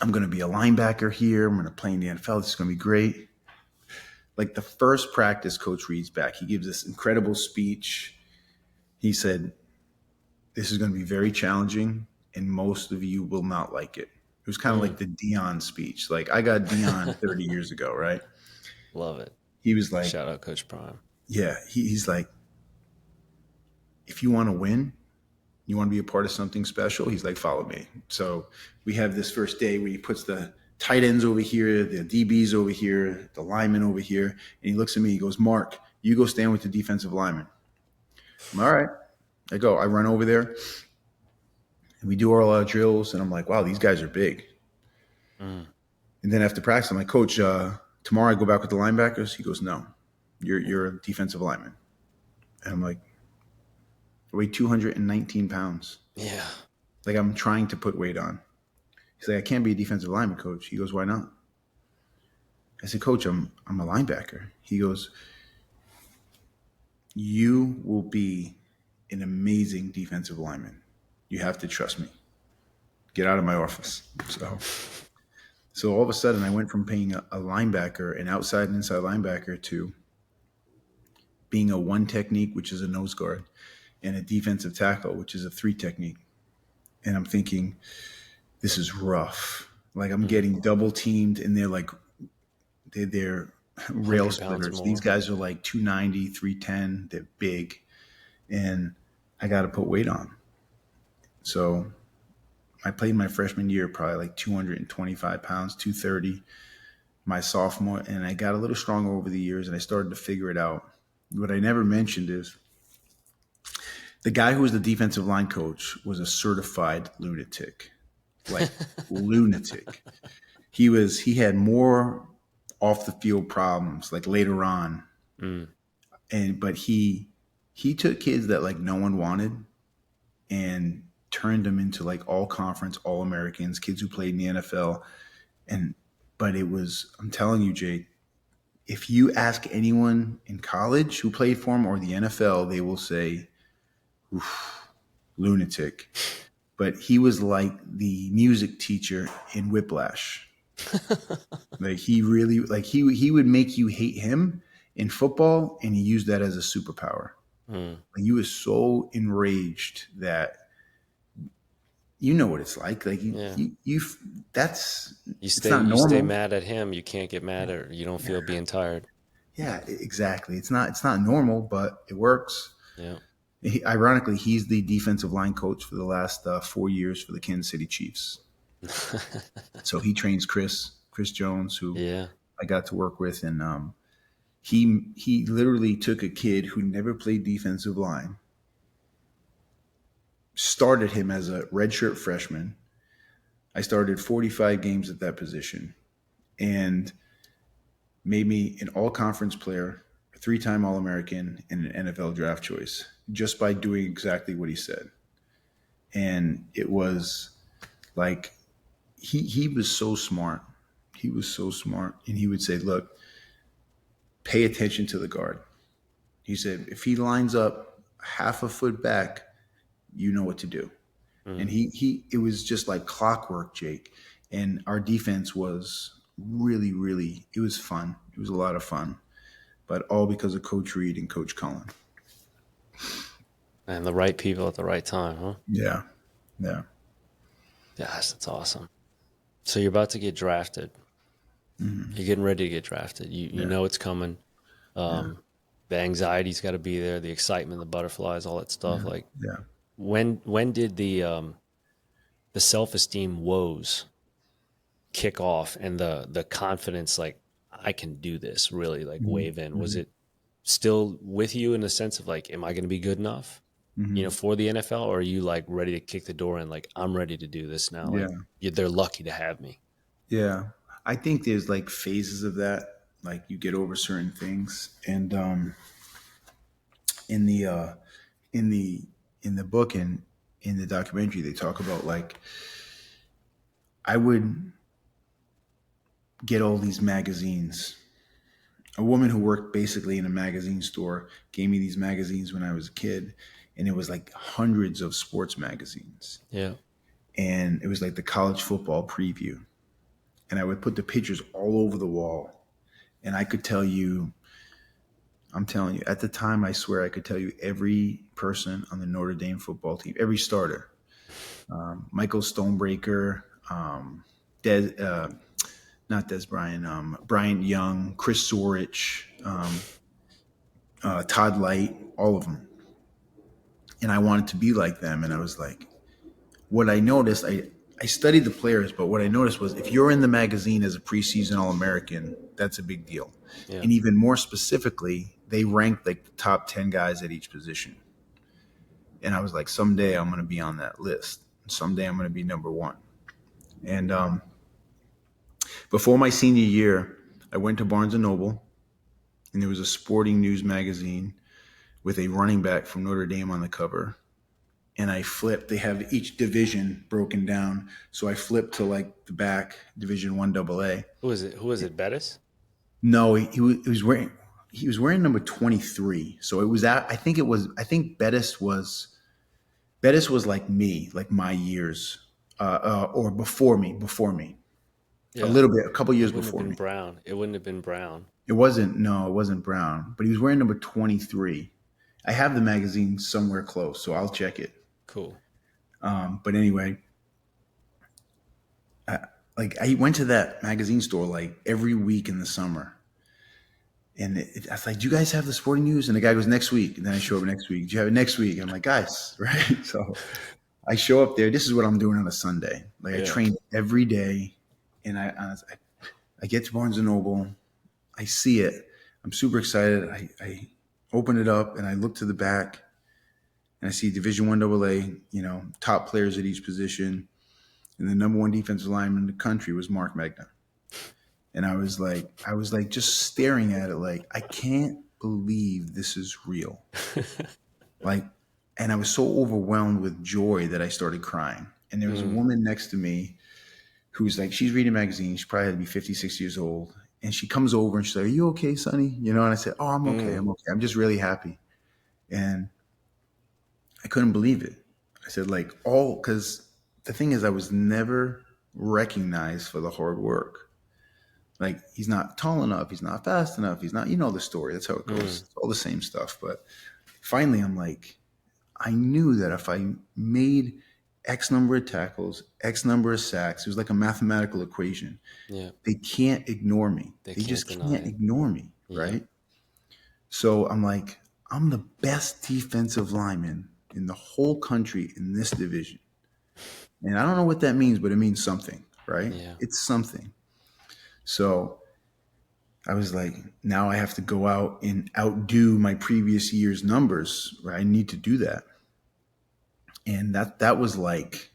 Speaker 2: I'm going to be a linebacker here. I'm going to play in the NFL. This is going to be great. Like the first practice, Coach Reed's back. He gives this incredible speech. He said, this is going to be very challenging, and most of you will not like it. It was kind of like the Dion speech. Like I got Dion 30 years ago, right?
Speaker 1: Love it.
Speaker 2: He was like,
Speaker 1: shout out Coach Prime.
Speaker 2: Yeah, he's like, if you want to win, you want to be a part of something special, he's like, follow me. So we have this first day where he puts the tight ends over here, the DBs over here, the linemen over here. And he looks at me, he goes, Mark, you go stand with the defensive lineman. I'm all right. I go, I run over there and we do all our drills. And I'm like, wow, these guys are big. And then after practice, I'm like, Coach, tomorrow I go back with the linebackers. He goes, no, you're a defensive lineman. And I'm like, I weigh 219 pounds.
Speaker 1: Yeah.
Speaker 2: Like I'm trying to put weight on. He's like, I can't be a defensive lineman, Coach. He goes, why not? I said, Coach, I'm a linebacker. He goes, you will be an amazing defensive lineman. You have to trust me. Get out of my office. So all of a sudden, I went from playing a linebacker, an outside and inside linebacker, to being a one technique, which is a nose guard, and a defensive tackle, which is a three technique. And I'm thinking, this is rough. Like I'm getting double teamed, and they're rail
Speaker 1: 100 pounds
Speaker 2: splitters. These
Speaker 1: more.
Speaker 2: guys are like 290, 310. They're big, and I got to put weight on. So I played my freshman year probably like 225 pounds, 230. My sophomore, and I got a little stronger over the years, and I started to figure it out. What I never mentioned is the guy who was the defensive line coach was a certified lunatic, like lunatic. He had more off the field problems like later on, but he took kids that like no one wanted and turned them into like all conference, all Americans, kids who played in the NFL. But it was, I'm telling you, Jake, if you ask anyone in college who played for him or the NFL, they will say, oof, lunatic. But he was like the music teacher in Whiplash. Like he really, like he would make you hate him in football, and he used that as a superpower. Like he was so enraged that you know what it's like. Like that's it's not
Speaker 1: You stay
Speaker 2: normal.
Speaker 1: mad at him, you can't get mad or you don't feel being tired.
Speaker 2: Yeah, exactly. It's not normal, but it works.
Speaker 1: Yeah.
Speaker 2: Ironically, he's the defensive line coach for the last 4 years for the Kansas City Chiefs. So he trains Chris Jones, who
Speaker 1: Yeah.
Speaker 2: I got to work with, and he literally took a kid who never played defensive line, started him as a redshirt freshman. I started 45 games at that position, and made me an all-conference player, a 3-time All-American, and an NFL draft choice just by doing exactly what he said. And it was like he was so smart. He was so smart. And he would say, look, pay attention to the guard. He said, if he lines up half a foot back, you know what to do. And it was just like clockwork, Jake. And our defense was really, really, it was fun. It was a lot of fun. But all because of Coach Reed and Coach Cullen.
Speaker 1: And the right people at the right time, huh?
Speaker 2: Yeah. Yeah.
Speaker 1: Yes, that's awesome. So you're about to get drafted. You're getting ready to get drafted. You know it's coming. The anxiety's got to be there, the excitement, the butterflies, all that stuff. Like
Speaker 2: Yeah.
Speaker 1: when did the self-esteem woes kick off and the confidence, like I can do this, really like wave in? Was it still with you in the sense of like, am I going to be good enough, for the NFL, or are you like ready to kick the door in, like I'm ready to do this now?
Speaker 2: Yeah.
Speaker 1: Like they're lucky to have me.
Speaker 2: Yeah. I think there's like phases of that. Like you get over certain things. And in the in the in the book and in the documentary, they talk about like I would get all these magazines. A woman who worked basically in a magazine store gave me these magazines when I was a kid, and it was like hundreds of sports magazines.
Speaker 1: Yeah.
Speaker 2: And it was like the college football preview. And I would put the pictures all over the wall. And I could tell you, I'm telling you, at the time, I swear I could tell you every person on the Notre Dame football team, every starter. Michael Stonebreaker, not Des Bryant, Bryant Young, Chris Zorich, Todd Light, all of them. And I wanted to be like them. And I was like, what I noticed, I studied the players, but what I noticed was if you're in the magazine as a preseason All-American, that's a big deal.
Speaker 1: Yeah.
Speaker 2: And even more specifically, they ranked like the top 10 guys at each position. And I was like, someday I'm going to be on that list. Someday I'm going to be number one. And before my senior year, I went to Barnes & Noble, and there was a sporting news magazine with a running back from Notre Dame on the cover. And I flipped. They have each division broken down. So I flipped to like the back, Division I AA.
Speaker 1: Who is it? Bettis?
Speaker 2: No, he was wearing number 23. So it was I think Bettis was like me, like my years, or before me. A
Speaker 1: Yeah.
Speaker 2: little bit, a couple
Speaker 1: It
Speaker 2: years
Speaker 1: wouldn't have
Speaker 2: before
Speaker 1: been
Speaker 2: me.
Speaker 1: Brown. It wouldn't have been Brown.
Speaker 2: It wasn't. No, it wasn't Brown, but he was wearing number 23. I have the magazine somewhere close, so I'll check it.
Speaker 1: Cool.
Speaker 2: But anyway, I went to that magazine store like every week in the summer. And I was like, do you guys have the sporting news? And the guy goes, next week. And then I show up next week. Do you have it next week? And I'm like, guys, right? So I show up there. This is what I'm doing on a Sunday. Like I
Speaker 1: Yeah.
Speaker 2: train every day. And I get to Barnes & Noble. I see it. I'm super excited. I open it up and I look to the back and I see Division I AA, top players at each position. And the number one defensive lineman in the country was Marc Megna. And I was like just staring at it like, I can't believe this is real. Like, and I was so overwhelmed with joy that I started crying. And there was a woman next to me who's like, she's reading a magazine. She probably had to be 56 years old. And she comes over and she's like, are you okay, Sonny? And I said, oh, I'm okay. I'm okay. I'm just really happy. And I couldn't believe it. I said, because the thing is, I was never recognized for the hard work. Like, he's not tall enough. He's not fast enough. He's not, the story. That's how it goes. It's all the same stuff. But finally, I'm like, I knew that if I made X number of tackles, X number of sacks, it was like a mathematical equation.
Speaker 1: Yeah.
Speaker 2: They can't ignore me. They just can't ignore me.
Speaker 1: Yeah.
Speaker 2: Right. So I'm like, I'm the best defensive lineman in the whole country in this division. And I don't know what that means, but it means something, right?
Speaker 1: Yeah.
Speaker 2: It's something. So I was like, now I have to go out and outdo my previous year's numbers, right? I need to do that. And that was like,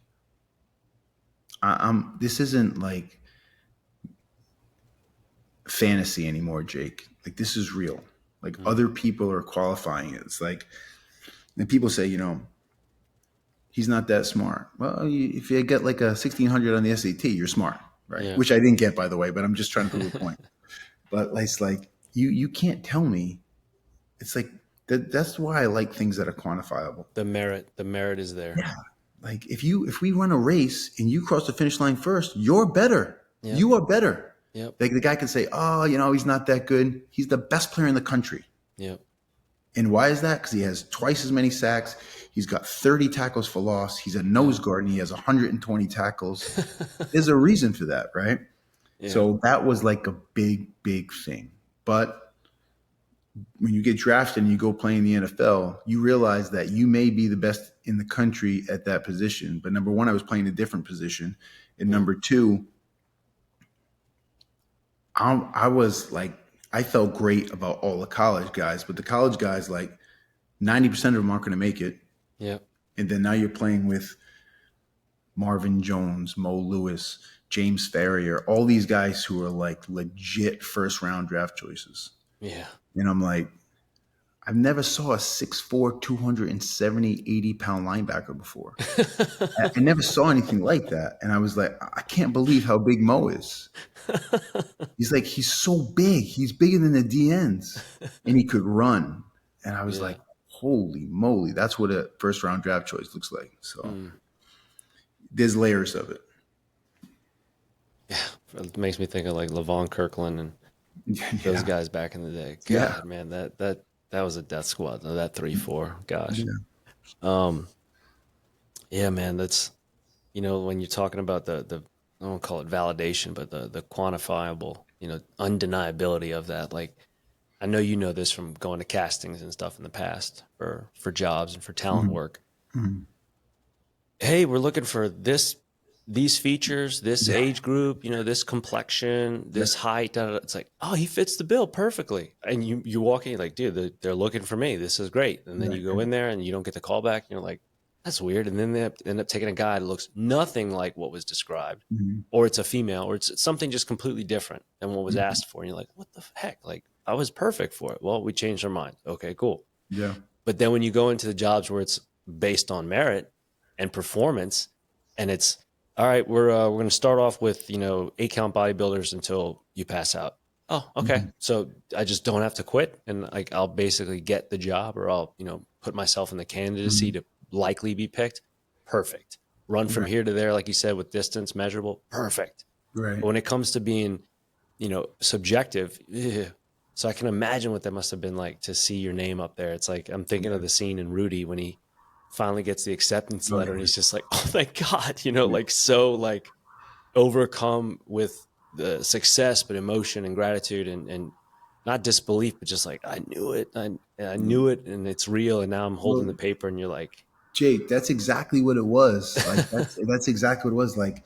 Speaker 2: this isn't like fantasy anymore, Jake. Like, this is real. Like, other people are qualifying it. It's like, and people say, he's not that smart. Well, if you get like a 1600 on the SAT, you're smart, right?
Speaker 1: Yeah.
Speaker 2: Which I didn't get, by the way, but I'm just trying to prove a point. But it's like, you can't tell me. It's like, that's why I like things that are quantifiable.
Speaker 1: The merit is there.
Speaker 2: Yeah. Like, if we run a race and you cross the finish line first, you're better.
Speaker 1: Yep.
Speaker 2: You are better.
Speaker 1: Yep.
Speaker 2: Like, the guy can say, oh, he's not that good. He's the best player in the country.
Speaker 1: Yep.
Speaker 2: And why is that? Because he has twice as many sacks. He's got 30 tackles for loss. He's a nose guard and he has 120 tackles. There's a reason for that, right? Yeah. So that was like a big, big thing. But when you get drafted and you go play in the NFL, you realize that you may be the best in the country at that position. But number one, I was playing a different position. And number two, I was like, I felt great about all the college guys, but the college guys, like 90% of them aren't going to make it.
Speaker 1: Yeah.
Speaker 2: And then now you're playing with Marvin Jones, Mo Lewis, James Ferrier, all these guys who are like legit first round draft choices.
Speaker 1: Yeah.
Speaker 2: And I'm like, I've never saw a 6'4", 270, 80-pound linebacker before. I never saw anything like that. And I was like, I can't believe how big Mo is. He's so big. He's bigger than the DNs. And he could run. And I was like, holy moly, that's what a first-round draft choice looks like. So there's layers of it.
Speaker 1: Yeah, it makes me think of like Levon Kirkland and those guys back in the day. God, man, that was a death squad. That 3-4, gosh. Yeah, man, that's, when you're talking about the I don't call it validation, but the quantifiable, undeniability of that. Like, I know you know this from going to castings and stuff in the past for jobs and for talent work. Hey, we're looking for these features, this age group, this complexion, this height. It's like, oh, he fits the bill perfectly. And you walk in, you're like, dude, they're looking for me. This is great. And then you go in there and you don't get the call back. And you're like, that's weird. And then they end up taking a guy that looks nothing like what was described, or it's a female, or it's something just completely different than what was asked for. And you're like, what the heck? Like, I was perfect for it. Well, we changed our mind. Okay, cool. Yeah. But then when you go into the jobs where it's based on merit and performance, and it's, all right, we're going to start off with, 8-count bodybuilders until you pass out. Oh, okay. So I just don't have to quit, and like I'll basically get the job, or I'll, put myself in the candidacy to likely be picked. Perfect. Run from here to there, like you said, with distance measurable. Perfect.
Speaker 2: Right.
Speaker 1: But when it comes to being, subjective, so I can imagine what that must have been like to see your name up there. It's like I'm thinking of the scene in Rudy when he finally gets the acceptance
Speaker 2: Oh,
Speaker 1: letter and
Speaker 2: yeah.
Speaker 1: he's just like, oh thank God,
Speaker 2: Yeah.
Speaker 1: like so like overcome with the success, but emotion and gratitude and not disbelief, but just like I knew it. I
Speaker 2: Yeah.
Speaker 1: knew it and it's real. And now I'm holding the
Speaker 2: Well,
Speaker 1: paper and you're like,
Speaker 2: Jake, that's exactly what it was. Like that's exactly what it was. Like,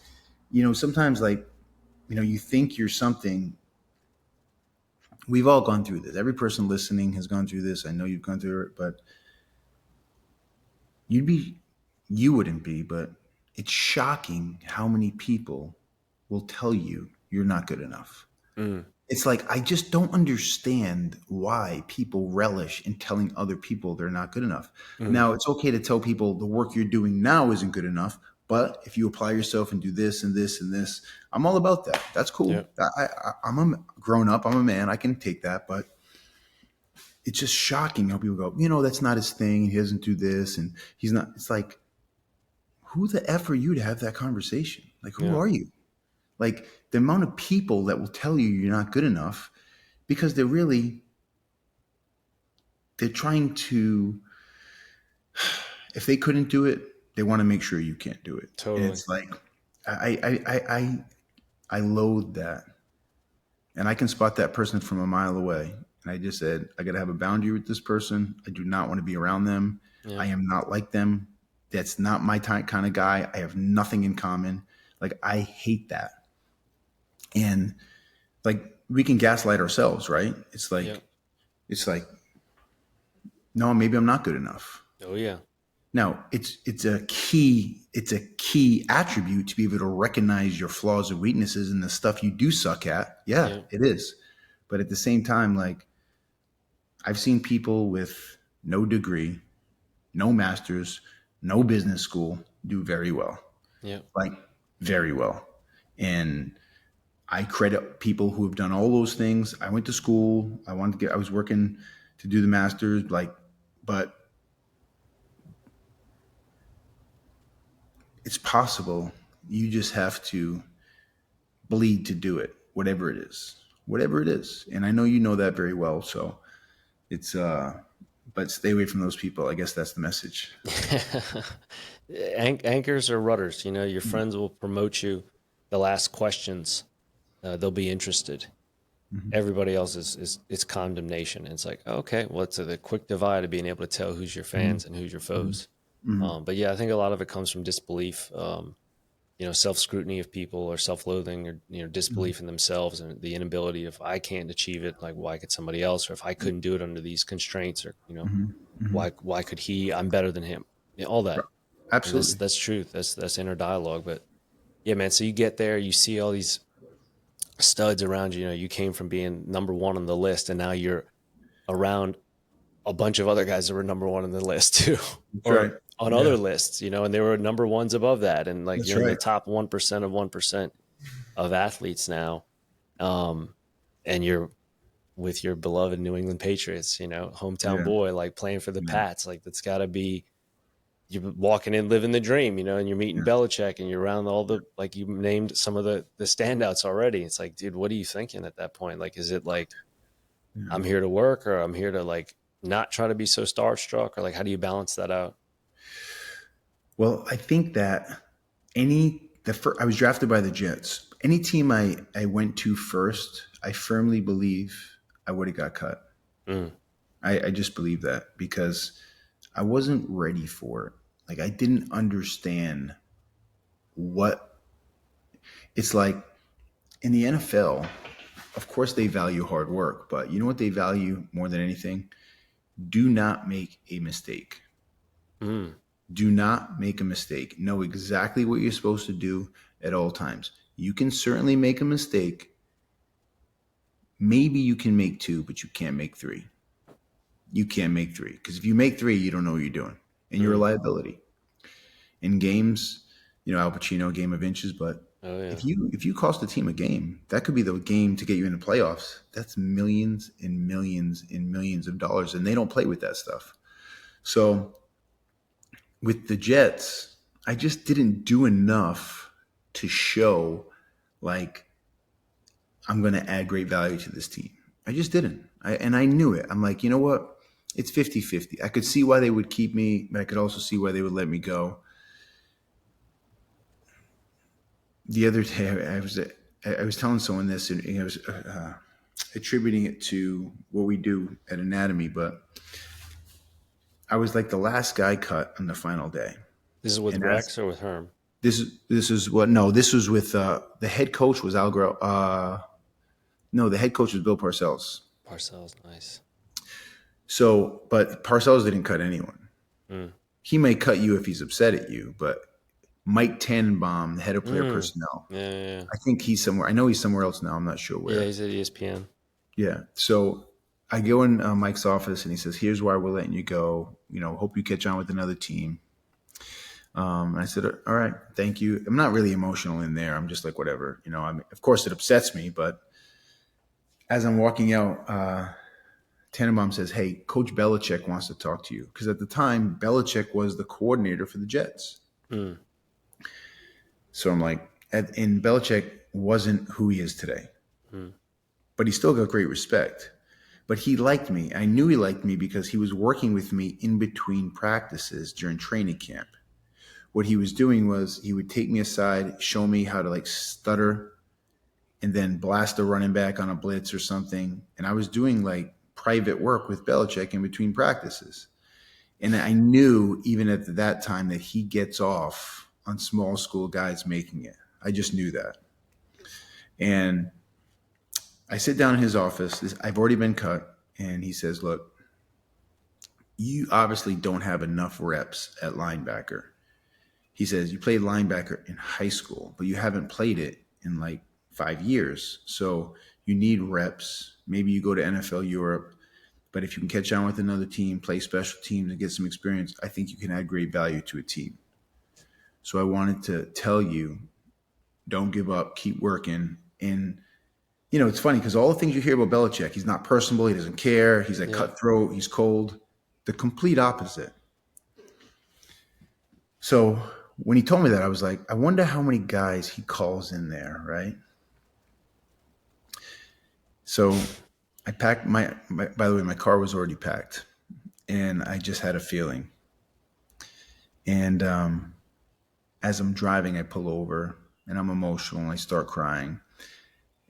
Speaker 2: sometimes like, you think you're something. We've all gone through this. Every person listening has gone through this. I know you've gone through it, but you'd be you wouldn't be, but it's shocking how many people will tell you you're not good enough.
Speaker 1: mm,
Speaker 2: It's like I just don't understand why people relish in telling other people they're not good enough.
Speaker 1: mm,
Speaker 2: Now, it's okay to tell people the work you're doing now isn't good enough, but if you apply yourself and do this and this and this, I'm all about that. That's
Speaker 1: yeah,
Speaker 2: cool. I'm a grown up. I'm a man. I can take that, but it's just shocking how people go, that's not his thing. He doesn't do this, and he's not. It's like, who the f are you to have that conversation? Like, who
Speaker 1: yeah,
Speaker 2: are you? Like the amount of people that will tell you you're not good enough because they're trying to, if they couldn't do it, they want to make sure you can't do it. And
Speaker 1: totally.
Speaker 2: it's like I loathe that. And I can spot that person from a mile away. And I just said, I gotta have a boundary with this person. I do not want to be around them.
Speaker 1: Yeah.
Speaker 2: I am not like them. That's not my kind of guy. I have nothing in common. Like I hate that. And like we can gaslight ourselves, right?
Speaker 1: Yeah.
Speaker 2: It's like, no, maybe I'm not good enough.
Speaker 1: Oh yeah.
Speaker 2: Now, it's a key attribute to be able to recognize your flaws or weaknesses and the stuff you do suck at. Yeah,
Speaker 1: Yeah.
Speaker 2: it is. But at the same time, like I've seen people with no degree, no masters, no business school do very well.
Speaker 1: Yeah.
Speaker 2: Like very well. And I credit people who have done all those things. I went to school. I was working to do the masters, but it's possible. You just have to bleed to do it, whatever it is, whatever it is. And I know you know that very well. So it's, but stay away from those people. I guess that's the message.
Speaker 1: Anchors or rudders, your friends will promote you. They'll ask questions. They'll be interested.
Speaker 2: Mm-hmm.
Speaker 1: Everybody else is it's condemnation. And it's like, okay, well, it's the quick divide of being able to tell who's your fans and who's your foes.
Speaker 2: Mm-hmm.
Speaker 1: But yeah, I think a lot of it comes from disbelief, self scrutiny of people or self loathing or,
Speaker 2: Mm-hmm.
Speaker 1: disbelief in themselves and the inability of I can't achieve it. Like, why could somebody else? Or if I couldn't do it under these constraints or,
Speaker 2: Mm-hmm. Mm-hmm.
Speaker 1: why could he? I'm better than him. All that. And
Speaker 2: Absolutely.
Speaker 1: that's truth. That's inner dialogue. But yeah, man. So you get there, you see all these studs around you. You came from being number one on the list, and now you're around a bunch of other guys that were number one on the list too,
Speaker 2: That's
Speaker 1: or
Speaker 2: right.
Speaker 1: on
Speaker 2: Yeah,
Speaker 1: other lists. And they were number ones above that, and like
Speaker 2: that's
Speaker 1: you're in the
Speaker 2: right.
Speaker 1: top 1% of 1% of athletes now, um, and you're with your beloved New England Patriots. Hometown
Speaker 2: Yeah.
Speaker 1: boy, like playing for the
Speaker 2: Yeah.
Speaker 1: Pats. Like that's got to be you're walking in living the dream, and you're meeting
Speaker 2: Yeah.
Speaker 1: Belichick and you're around all the like you named some of the standouts already. It's like, dude, what are you thinking at that point? Like, is it like
Speaker 2: Yeah.
Speaker 1: I'm here to work or I'm here to like not try to be so starstruck or like how do you balance that out?
Speaker 2: Well, I think that I was drafted by the Jets. Any team I went to first, I firmly believe I would have got cut.
Speaker 1: Mm,
Speaker 2: I just believe that because I wasn't ready for it. Like I didn't understand what it's like in the NFL. Of course, they value hard work, but you know what they value more than anything? Do not make a mistake.
Speaker 1: mm,
Speaker 2: Do not make a mistake. Know exactly what you're supposed to do at all times. You can certainly make a mistake. Maybe you can make two, but you can't make three. You can't make three because if you make three, you don't know what you're doing, and you're a
Speaker 1: mm.
Speaker 2: liability. In games, Al Pacino, Game of Inches, but
Speaker 1: Oh yeah.
Speaker 2: if you cost a team a game, that could be the game to get you in the playoffs. That's millions and millions and millions of dollars, and they don't play with that stuff. So with the Jets, I just didn't do enough to show like I'm going to add great value to this team. I just didn't. And I knew it. I'm like, you know what? It's 50-50. I could see why they would keep me, but I could also see why they would let me go. The other day, I was telling someone this, and I was attributing it to what we do at Anatomy, but I was like the last guy cut on the final day.
Speaker 1: This is with
Speaker 2: And
Speaker 1: Rex or with Herm?
Speaker 2: this is what, no, this was with the head coach was Al no, the head coach was Bill Parcells.
Speaker 1: Parcells, nice.
Speaker 2: So, but Parcells didn't cut anyone.
Speaker 1: Mm.
Speaker 2: He may cut you if he's upset at you, but Mike Tannenbaum, the head of player personnel,
Speaker 1: Yeah.
Speaker 2: I think he's somewhere. I know he's somewhere else now. I'm not sure where.
Speaker 1: Yeah, he's at ESPN.
Speaker 2: Yeah. So I go in Mike's office and he says, "Here's why we're letting you go. You know, hope you catch on with another team." And I said, "All right, thank you." I'm not really emotional in there. I'm just like, whatever. You know, of course it upsets me, but as I'm walking out, Tannenbaum says, "Hey, Coach Belichick wants to talk to you." Because at the time, Belichick was the coordinator for the Jets.
Speaker 1: Mm.
Speaker 2: So I'm like, and Belichick wasn't who he is today.
Speaker 1: Mm.
Speaker 2: But he still got great respect. But he liked me. I knew he liked me because he was working with me in between practices during training camp. What he was doing was he would take me aside, show me how to like stutter and then blast a running back on a blitz or something. And I was doing like private work with Belichick in between practices. And I knew even at that time that he gets off on small school guys making it. I just knew that. And I sit down in his office. I've already been cut. And he says, "Look, you obviously don't have enough reps at linebacker." He says, "You played linebacker in high school, but you haven't played it in like 5 years. So you need reps. Maybe you go to NFL Europe. But if you can catch on with another team, play special teams, and get some experience, I think you can add great value to a team. So I wanted to tell you, don't give up, keep working." And, you know, it's funny because all the things you hear about Belichick, he's not personable, he doesn't care, he's like cutthroat, he's cold. The complete opposite. So when he told me that, I was like, I wonder how many guys he calls in there, right? So I packed by the way, my car was already packed and I just had a feeling. And as I'm driving, I pull over and I'm emotional and I start crying.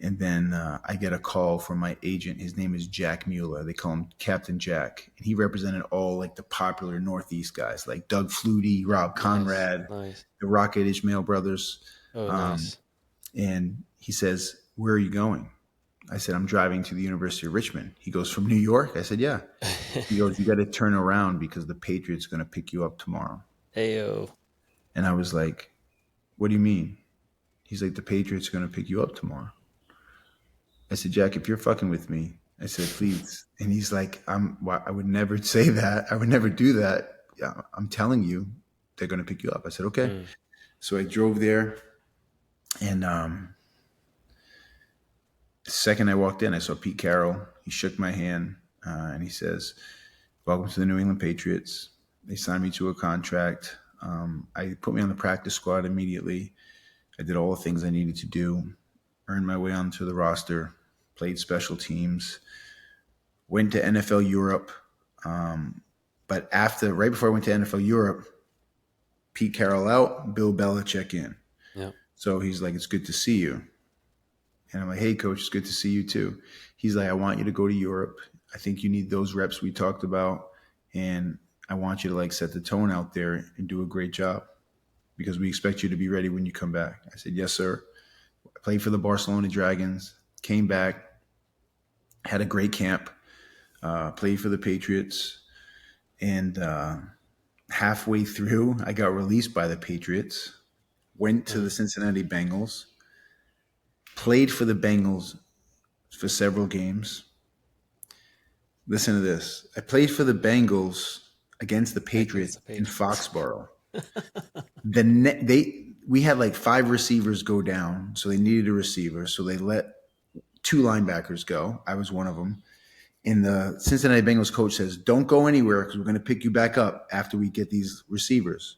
Speaker 2: And then I get a call from my agent. His name is Jack Mueller. They call him Captain Jack. And he represented all like the popular Northeast guys like Doug Flutie, Rob Conrad,
Speaker 1: Nice.
Speaker 2: the Rocket Ishmael brothers.
Speaker 1: Oh, nice.
Speaker 2: And he says, "Where are you going?" I said, "I'm driving to the University of Richmond." He goes, "From New York?" I said, "Yeah." He goes, "You got to turn around because the Patriots are going to pick you up tomorrow."
Speaker 1: Heyo.
Speaker 2: And I was like, "What do you mean?" He's like, "The Patriots are going to pick you up tomorrow." I said, "Jack, if you're fucking with me," I said, "please." And he's like, I would never say that. I would never do that. Yeah, I'm telling you, they're going to pick you up. I said, "Okay."
Speaker 1: Mm.
Speaker 2: So I drove there. And the second I walked in, I saw Pete Carroll. He shook my hand and he says, "Welcome to the New England Patriots." They signed me to a contract. I put me on the practice squad immediately. I did all the things I needed to do, earned my way onto the roster, played special teams, went to NFL Europe. But right before I went to NFL Europe, Pete Carroll out, Bill Belichick in.
Speaker 1: Yep.
Speaker 2: So he's like, "It's good to see you." And I'm like, "Hey, coach, it's good to see you too." He's like, "I want you to go to Europe. I think you need those reps we talked about. And I want you to like set the tone out there and do a great job because we expect you to be ready when you come back." I said, "Yes, sir." I played for the Barcelona Dragons, came back, had a great camp, played for the Patriots. And halfway through, I got released by the Patriots, went to the Cincinnati Bengals, played for the Bengals for several games. Listen to this. I played for the Bengals against the Patriots in Foxborough. We had like 5 receivers go down, so they needed a receiver. So they let 2 linebackers go. I was one of them. And the Cincinnati Bengals coach says, "Don't go anywhere because we're going to pick you back up after we get these receivers."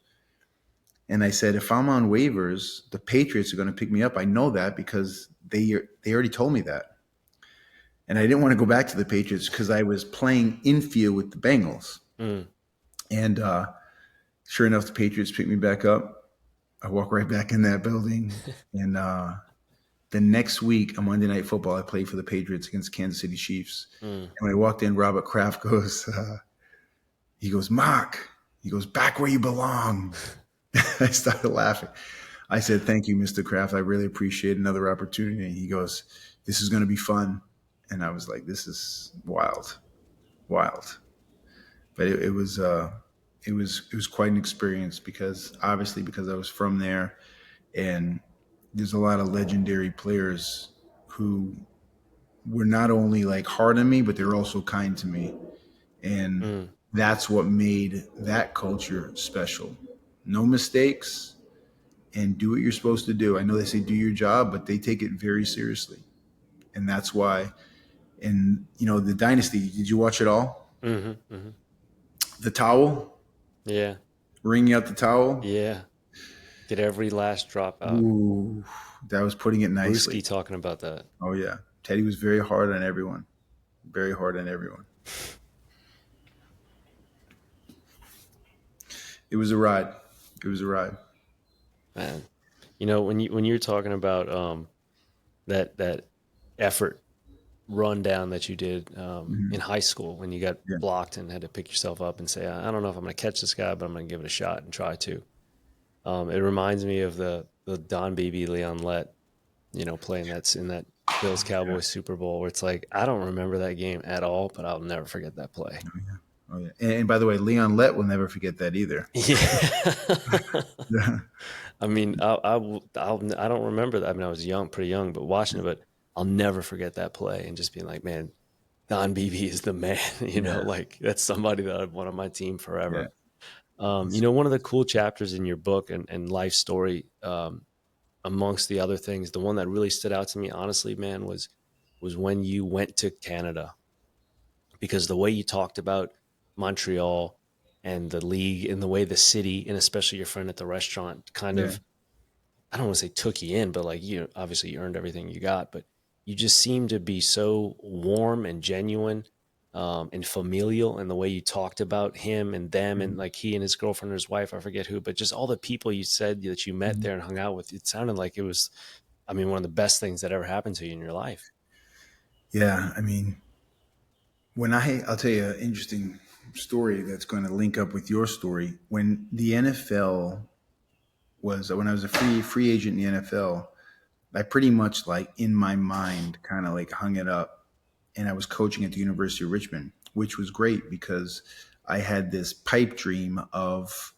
Speaker 2: And I said, if I'm on waivers, the Patriots are going to pick me up. I know that because they already told me that. And I didn't want to go back to the Patriots because I was playing infield with the Bengals.
Speaker 1: Mm.
Speaker 2: And sure enough, the Patriots picked me back up. I walk right back in that building. And the next week on Monday Night Football, I played for the Patriots against Kansas City Chiefs.
Speaker 1: Mm.
Speaker 2: And when I walked in, Robert Kraft goes, he goes, Mark, he goes, back where you belong. I started laughing. I said, thank you, Mr. Kraft. I really appreciate another opportunity. He goes, this is going to be fun. And I was like, this is wild, wild. But it was quite an experience because I was from there, and there's a lot of legendary players who were not only like hard on me, but they're also kind to me. And that's what made that culture special. No mistakes, and do what you're supposed to do. I know they say do your job, but they take it very seriously. And that's why, and the Dynasty, did you watch it all?
Speaker 1: Mm-hmm. Mm-hmm.
Speaker 2: The towel,
Speaker 1: Yeah.
Speaker 2: wringing out the towel.
Speaker 1: Yeah. Get every last drop out.
Speaker 2: Ooh, that was putting it nicely.
Speaker 1: Brewski talking about that.
Speaker 2: Oh yeah. Teddy was very hard on everyone. Very hard on everyone. It was a ride. It was a ride.
Speaker 1: Man. When you're talking about that effort rundown that you did in high school when you got
Speaker 2: Yeah.
Speaker 1: blocked and had to pick yourself up and say, I don't know if I'm going to catch this guy, but I'm going to give it a shot and try to. It reminds me of the Don Beebe, Leon Lett, playing in that Bills Cowboys Super Bowl where it's like, I don't remember that game at all, but I'll never forget that play.
Speaker 2: Oh yeah. And by the way, Leon Lett will never forget that either.
Speaker 1: Yeah. I mean, I don't remember that. I mean, I was pretty young, but watching it, but I'll never forget that play and just being like, man, Don Beebe is the man, like that's somebody that I've won on my team forever.
Speaker 2: Yeah.
Speaker 1: One of the cool chapters in your book and life story, amongst the other things, the one that really stood out to me, honestly, man, was when you went to Canada, because the way you talked about Montreal and the league and the way the city, and especially your friend at the restaurant kind
Speaker 2: Yeah.
Speaker 1: of, I don't want to say took you in, but like, obviously you earned everything you got, but you just seemed to be so warm and genuine, and familial in the way you talked about him and them and like he and his girlfriend or his wife, I forget who, but just all the people you said that you met there and hung out with. It sounded like it was, I mean, one of the best things that ever happened to you in your life.
Speaker 2: Yeah. I mean, I'll tell you an interesting story that's going to link up with your story. When the NFL when I was a free agent in the NFL, I pretty much like in my mind kind of like hung it up, and I was coaching at the University of Richmond, which was great because I had this pipe dream of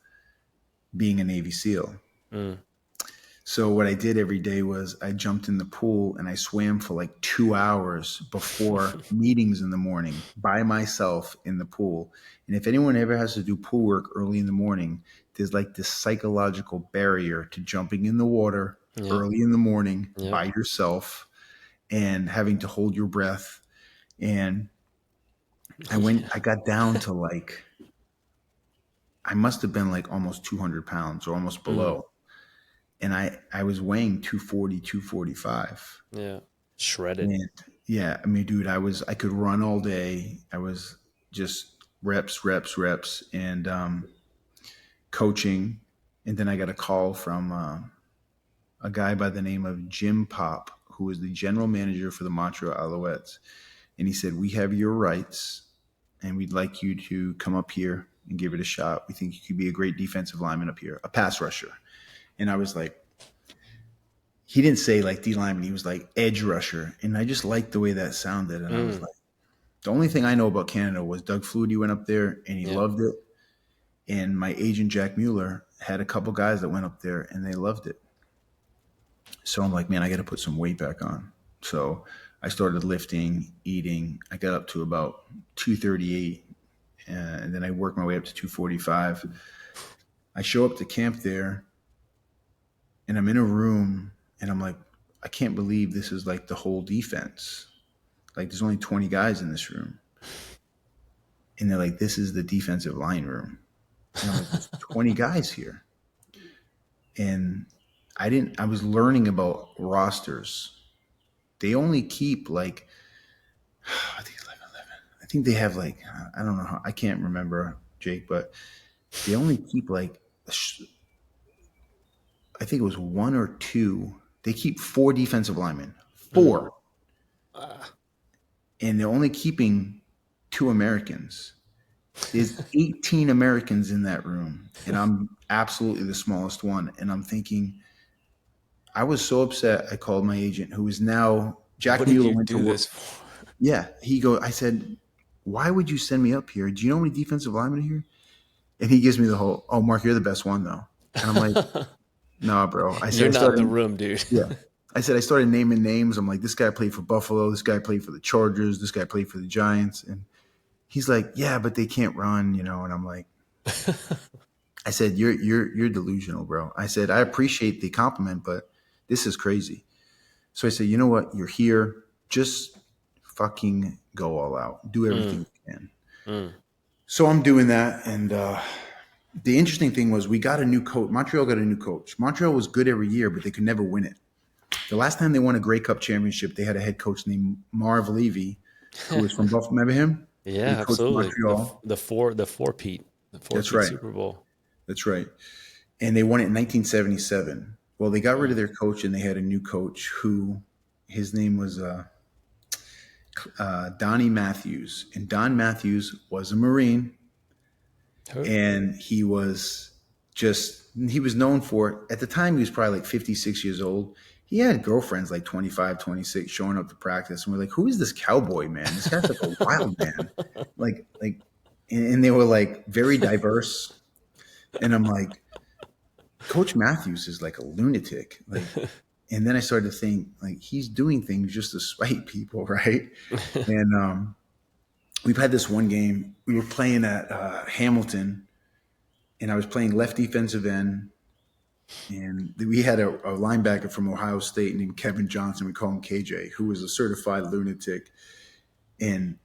Speaker 2: being a Navy SEAL.
Speaker 1: Mm.
Speaker 2: So what I did every day was I jumped in the pool and I swam for like 2 hours before meetings in the morning by myself in the pool. And if anyone ever has to do pool work early in the morning, there's like this psychological barrier to jumping in the water early in the morning by yourself and having to hold your breath. And I got down to like, I must have been like almost 200 pounds or almost below. And I was weighing 240, 245.
Speaker 1: Yeah. Shredded.
Speaker 2: And yeah, I mean, dude, I could run all day. I was just reps, and coaching. And then I got a call from a guy by the name of Jim Pop, who was the general manager for the Montreal Alouettes. And he said, we have your rights and we'd like you to come up here and give it a shot. We think you could be a great defensive lineman up here, a pass rusher. And I was like, he didn't say like D lineman, he was like edge rusher. And I just liked the way that sounded. And I was like, the only thing I know about Canada was Doug Flutie went up there and he loved it. And my agent, Jack Mueller, had a couple guys that went up there and they loved it. So I'm like, man, I got to put some weight back on. So I started lifting, eating. I got up to about 238. And then I worked my way up to 245. I show up to camp there and I'm in a room and I'm like, I can't believe this is like the whole defense. Like there's only 20 guys in this room. And they're like, this is the defensive line room. And I'm like, there's 20 guys here. and I was learning about rosters. They only keep like, I think 11, 11. I think they have like, I don't know how, I can't remember, Jake, but they only keep like, I think it was one or two. They keep four defensive linemen,
Speaker 1: Mm.
Speaker 2: four, and they're only keeping two Americans. There's 18 Americans in that room, and I'm absolutely the smallest one. And I'm thinking, I was so upset. I called my agent, who is now
Speaker 1: What
Speaker 2: Jack
Speaker 1: did
Speaker 2: Mueller
Speaker 1: you
Speaker 2: went to
Speaker 1: do
Speaker 2: work.
Speaker 1: this for?
Speaker 2: Yeah, I said, why would you send me up here? Do you know how many defensive linemen are here? And he gives me the whole, oh, Mark, you're the best one though. And I'm like, nah, bro. I said,
Speaker 1: You're not in the room, dude.
Speaker 2: yeah. I started naming names. I'm like, this guy played for Buffalo. This guy played for the Chargers. This guy played for the Giants. And he's like, yeah, but they can't run, you know. And I'm like, I said, you're delusional, bro. I said, I appreciate the compliment, but this is crazy. So I said, you know what? You're here. Just fucking go all out. Do everything
Speaker 1: Mm,
Speaker 2: you can.
Speaker 1: mm.
Speaker 2: So I'm doing that. And the interesting thing was we got a new coach. Montreal got a new coach. Montreal was good every year, but they could never win it. The last time they won a Grey Cup championship, they had a head coach named Marv Levy, who was from Buffalo. Remember him? He
Speaker 1: Yeah,
Speaker 2: coached
Speaker 1: absolutely.
Speaker 2: Montreal.
Speaker 1: The four
Speaker 2: That's
Speaker 1: Pete
Speaker 2: right.
Speaker 1: Super Bowl.
Speaker 2: That's right. And they won it in 1977. Well, they got rid of
Speaker 1: Mm.
Speaker 2: their coach and they had a new coach who his name was Donnie Matthews. And Don Matthews was a Marine,
Speaker 1: Who?
Speaker 2: and he was known for, at the time, he was probably like 56 years old. He had girlfriends like 25, 26 showing up to practice. And we're like, who is this cowboy, man? This guy's like a wild man. And they were like very diverse. And I'm like, Coach Matthews is like a lunatic. And then I started to think, like, he's doing things just to spite people, right? And we've had this one game. We were playing at Hamilton, and I was playing left defensive end. And we had a linebacker from Ohio State named Kevin Johnson. We call him KJ, who was a certified lunatic. And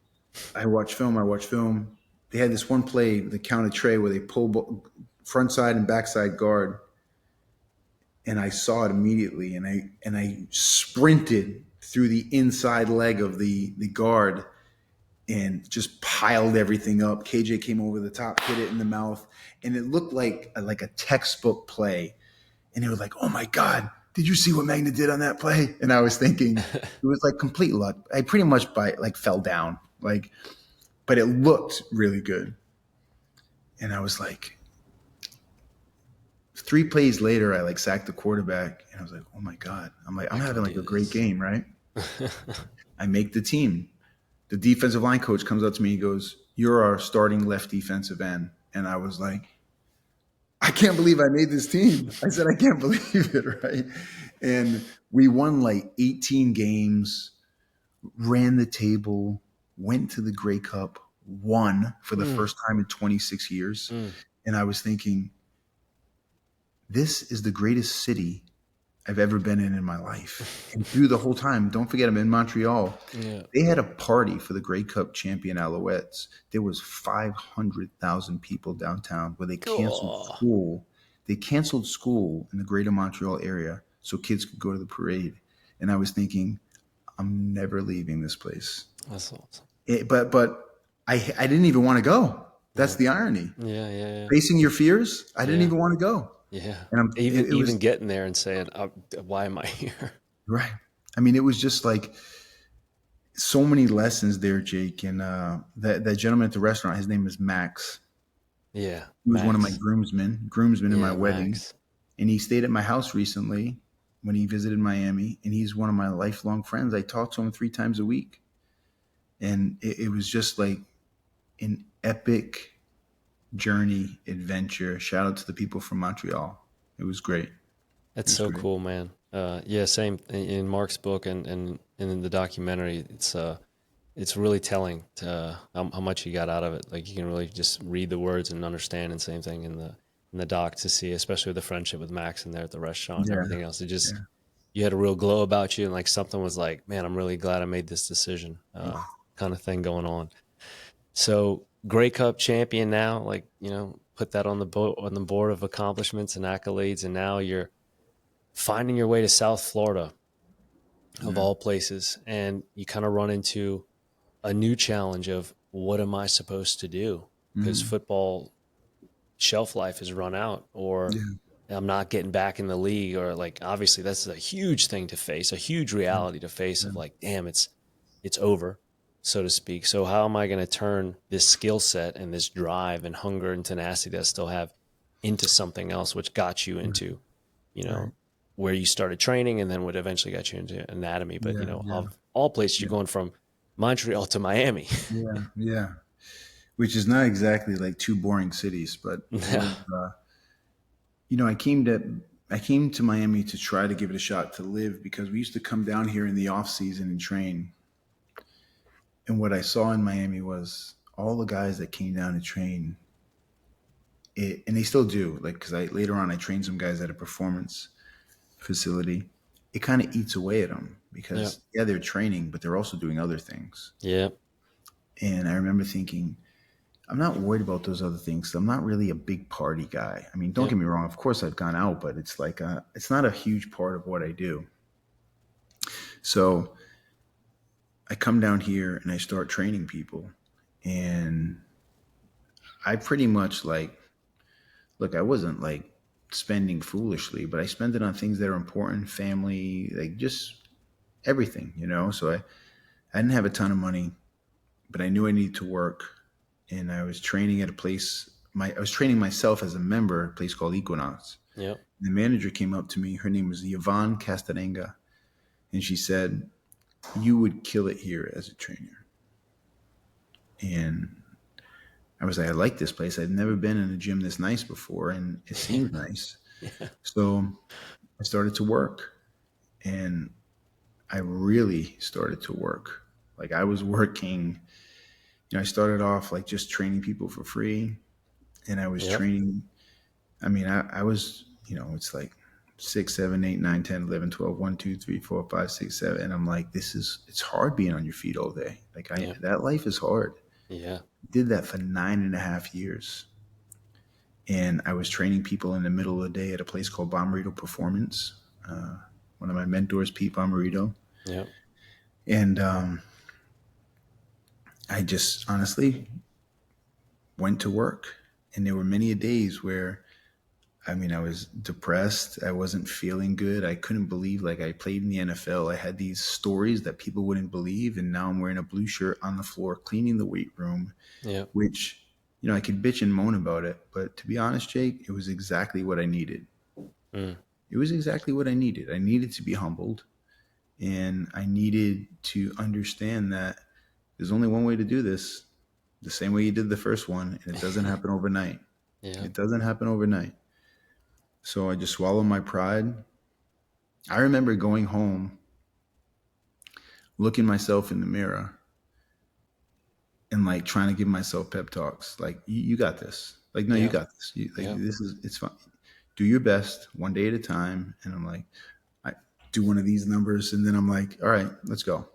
Speaker 2: I watched film. They had this one play, the counted tray, where they pull front side and backside guard. And I saw it immediately, and I sprinted through the inside leg of the guard and just piled everything up. KJ came over the top, hit it in the mouth, and it looked like a textbook play. And they were like, "Oh my God, did you see what Megna did on that play?" And I was thinking, it was like complete luck. I pretty much fell down, but it looked really good. And I was like, 3 plays later, I sacked the quarterback, and I was like, "Oh my God!" I'm like, I'm
Speaker 1: I can
Speaker 2: having like
Speaker 1: do
Speaker 2: a great
Speaker 1: this.
Speaker 2: game, right? I make the team. The defensive line coach comes up to me. He goes, "You're our starting left defensive end," and I was like, I can't believe I made this team. I said, I can't believe it, right? And we won like 18 games, ran the table, went to the Grey Cup, won for the
Speaker 1: Mm,
Speaker 2: first time in 26 years.
Speaker 1: mm.
Speaker 2: And I was thinking, this is the greatest city I've ever been in my life. And through the whole time, don't forget, I'm in Montreal.
Speaker 1: Yeah.
Speaker 2: They had a party for the Grey Cup champion Alouettes. There was 500,000 people downtown where they canceled
Speaker 1: Cool.
Speaker 2: school. They canceled school in the greater Montreal area so kids could go to the parade. And I was thinking, I'm never leaving this place.
Speaker 1: That's awesome.
Speaker 2: But I didn't even want to go. That's
Speaker 1: Yeah.
Speaker 2: the irony.
Speaker 1: Yeah. Yeah.
Speaker 2: Facing your fears, I didn't
Speaker 1: Yeah.
Speaker 2: even want to go.
Speaker 1: Yeah.
Speaker 2: And
Speaker 1: Even
Speaker 2: it
Speaker 1: even
Speaker 2: was
Speaker 1: getting there and saying, "Why am I here?"
Speaker 2: right. I mean, it was just like so many lessons there, Jake. And that gentleman at the restaurant, his name is Max.
Speaker 1: Yeah,
Speaker 2: He was one of my
Speaker 1: Max.
Speaker 2: groomsmen in my
Speaker 1: Yeah,
Speaker 2: wedding.
Speaker 1: Max.
Speaker 2: And he stayed at my house recently when he visited Miami. And he's one of my lifelong friends. I talk to him 3 times a week. And it was just like an epic journey, adventure. Shout out to the people from Montreal. It was great. It
Speaker 1: That's
Speaker 2: was
Speaker 1: so
Speaker 2: great.
Speaker 1: cool, man. Yeah, same in Mark's book and in the documentary. It's really telling to, how much he got out of it. Like you can really just read the words and understand. And same thing in the doc to see, especially with the friendship with Max in there at the restaurant and
Speaker 2: Yeah.
Speaker 1: everything else. It just
Speaker 2: Yeah.
Speaker 1: you had a real glow about you, and like something was like, man, I'm really glad I made this decision, kind of thing going on. So Grey Cup champion now, like put that on the board of accomplishments and accolades, and now you're finding your way to South Florida, of
Speaker 2: Yeah.
Speaker 1: all places, and you kind of run into a new challenge of what am I supposed to do? Because
Speaker 2: Mm.
Speaker 1: football shelf life has run out, or
Speaker 2: Yeah.
Speaker 1: I'm not getting back in the league, or like obviously that's a huge thing to face, a huge reality to face
Speaker 2: Yeah.
Speaker 1: of like, damn, it's over, so to speak. So how am I going to turn this skill set and this drive and hunger and tenacity that I still have into something else, which got you into, you
Speaker 2: Right.
Speaker 1: know, where you started training and then what eventually got you into anatomy. But,
Speaker 2: Yeah. Yeah.
Speaker 1: of all places, you're
Speaker 2: Yeah.
Speaker 1: going from Montreal to Miami.
Speaker 2: Yeah. Yeah. Which is not exactly like two boring cities, but it
Speaker 1: Yeah.
Speaker 2: was. I came to Miami to try to give it a shot to live because we used to come down here in the off season and train. And what I saw in Miami was all the guys that came down to train. And they still do. Like, because I later on I trained some guys at a performance facility. It kind of eats away at them
Speaker 1: Yeah.
Speaker 2: because yeah, they're training, but they're also doing other things.
Speaker 1: Yeah.
Speaker 2: And I remember thinking, I'm not worried about those other things. I'm not really a big party guy. I mean, don't
Speaker 1: Yeah.
Speaker 2: get me wrong. Of course, I've gone out, but it's like it's not a huge part of what I do. So I come down here and I start training people, and I pretty much like look. I wasn't like spending foolishly, but I spent it on things that are important, family, like just everything, So I didn't have a ton of money, but I knew I needed to work, and I was training at a place. I was training myself as a member at a place called Equinox.
Speaker 1: Yeah.
Speaker 2: The manager came up to me. Her name was Yvonne Castaneda, and she said, "You would kill it here as a trainer." And I was like, "I like this place. I'd never been in a gym this nice before, and it seems nice."
Speaker 1: Yeah.
Speaker 2: So I started to work, and I really started to work. Like I was working. I started off like just training people for free, and I was
Speaker 1: Yeah.
Speaker 2: training. I mean, I was, it's like 6, 7, 8, 9, 10, 11, 12, 1, 2, 3, 4, 5, 6, 7. And I'm like, it's hard being on your feet all day. Like
Speaker 1: Yeah.
Speaker 2: that life is hard.
Speaker 1: Yeah.
Speaker 2: Did that for 9.5 years. And I was training people in the middle of the day at a place called Bomarito Performance. One of my mentors, Pete Bomarito.
Speaker 1: Yeah.
Speaker 2: And I just honestly went to work. And there were many days where I was depressed. I wasn't feeling good. I couldn't believe like I played in the NFL. I had these stories that people wouldn't believe. And now I'm wearing a blue shirt on the floor, cleaning the weight room,
Speaker 1: Yeah.
Speaker 2: which, I could bitch and moan about it. But to be honest, Jake, it was exactly what I needed.
Speaker 1: Mm.
Speaker 2: It was exactly what I needed. I needed to be humbled, and I needed to understand that there's only one way to do this, the same way you did the first one. And it doesn't happen overnight.
Speaker 1: Yeah.
Speaker 2: It doesn't happen overnight. So I just swallowed my pride. I remember going home, looking myself in the mirror, and like trying to give myself pep talks. Like, you got this. Like, no, you
Speaker 1: Yeah.
Speaker 2: got this.
Speaker 1: Yeah.
Speaker 2: It's fine. Do your best one day at a time. And I'm like, I do one of these numbers, and then I'm like, all right, let's go.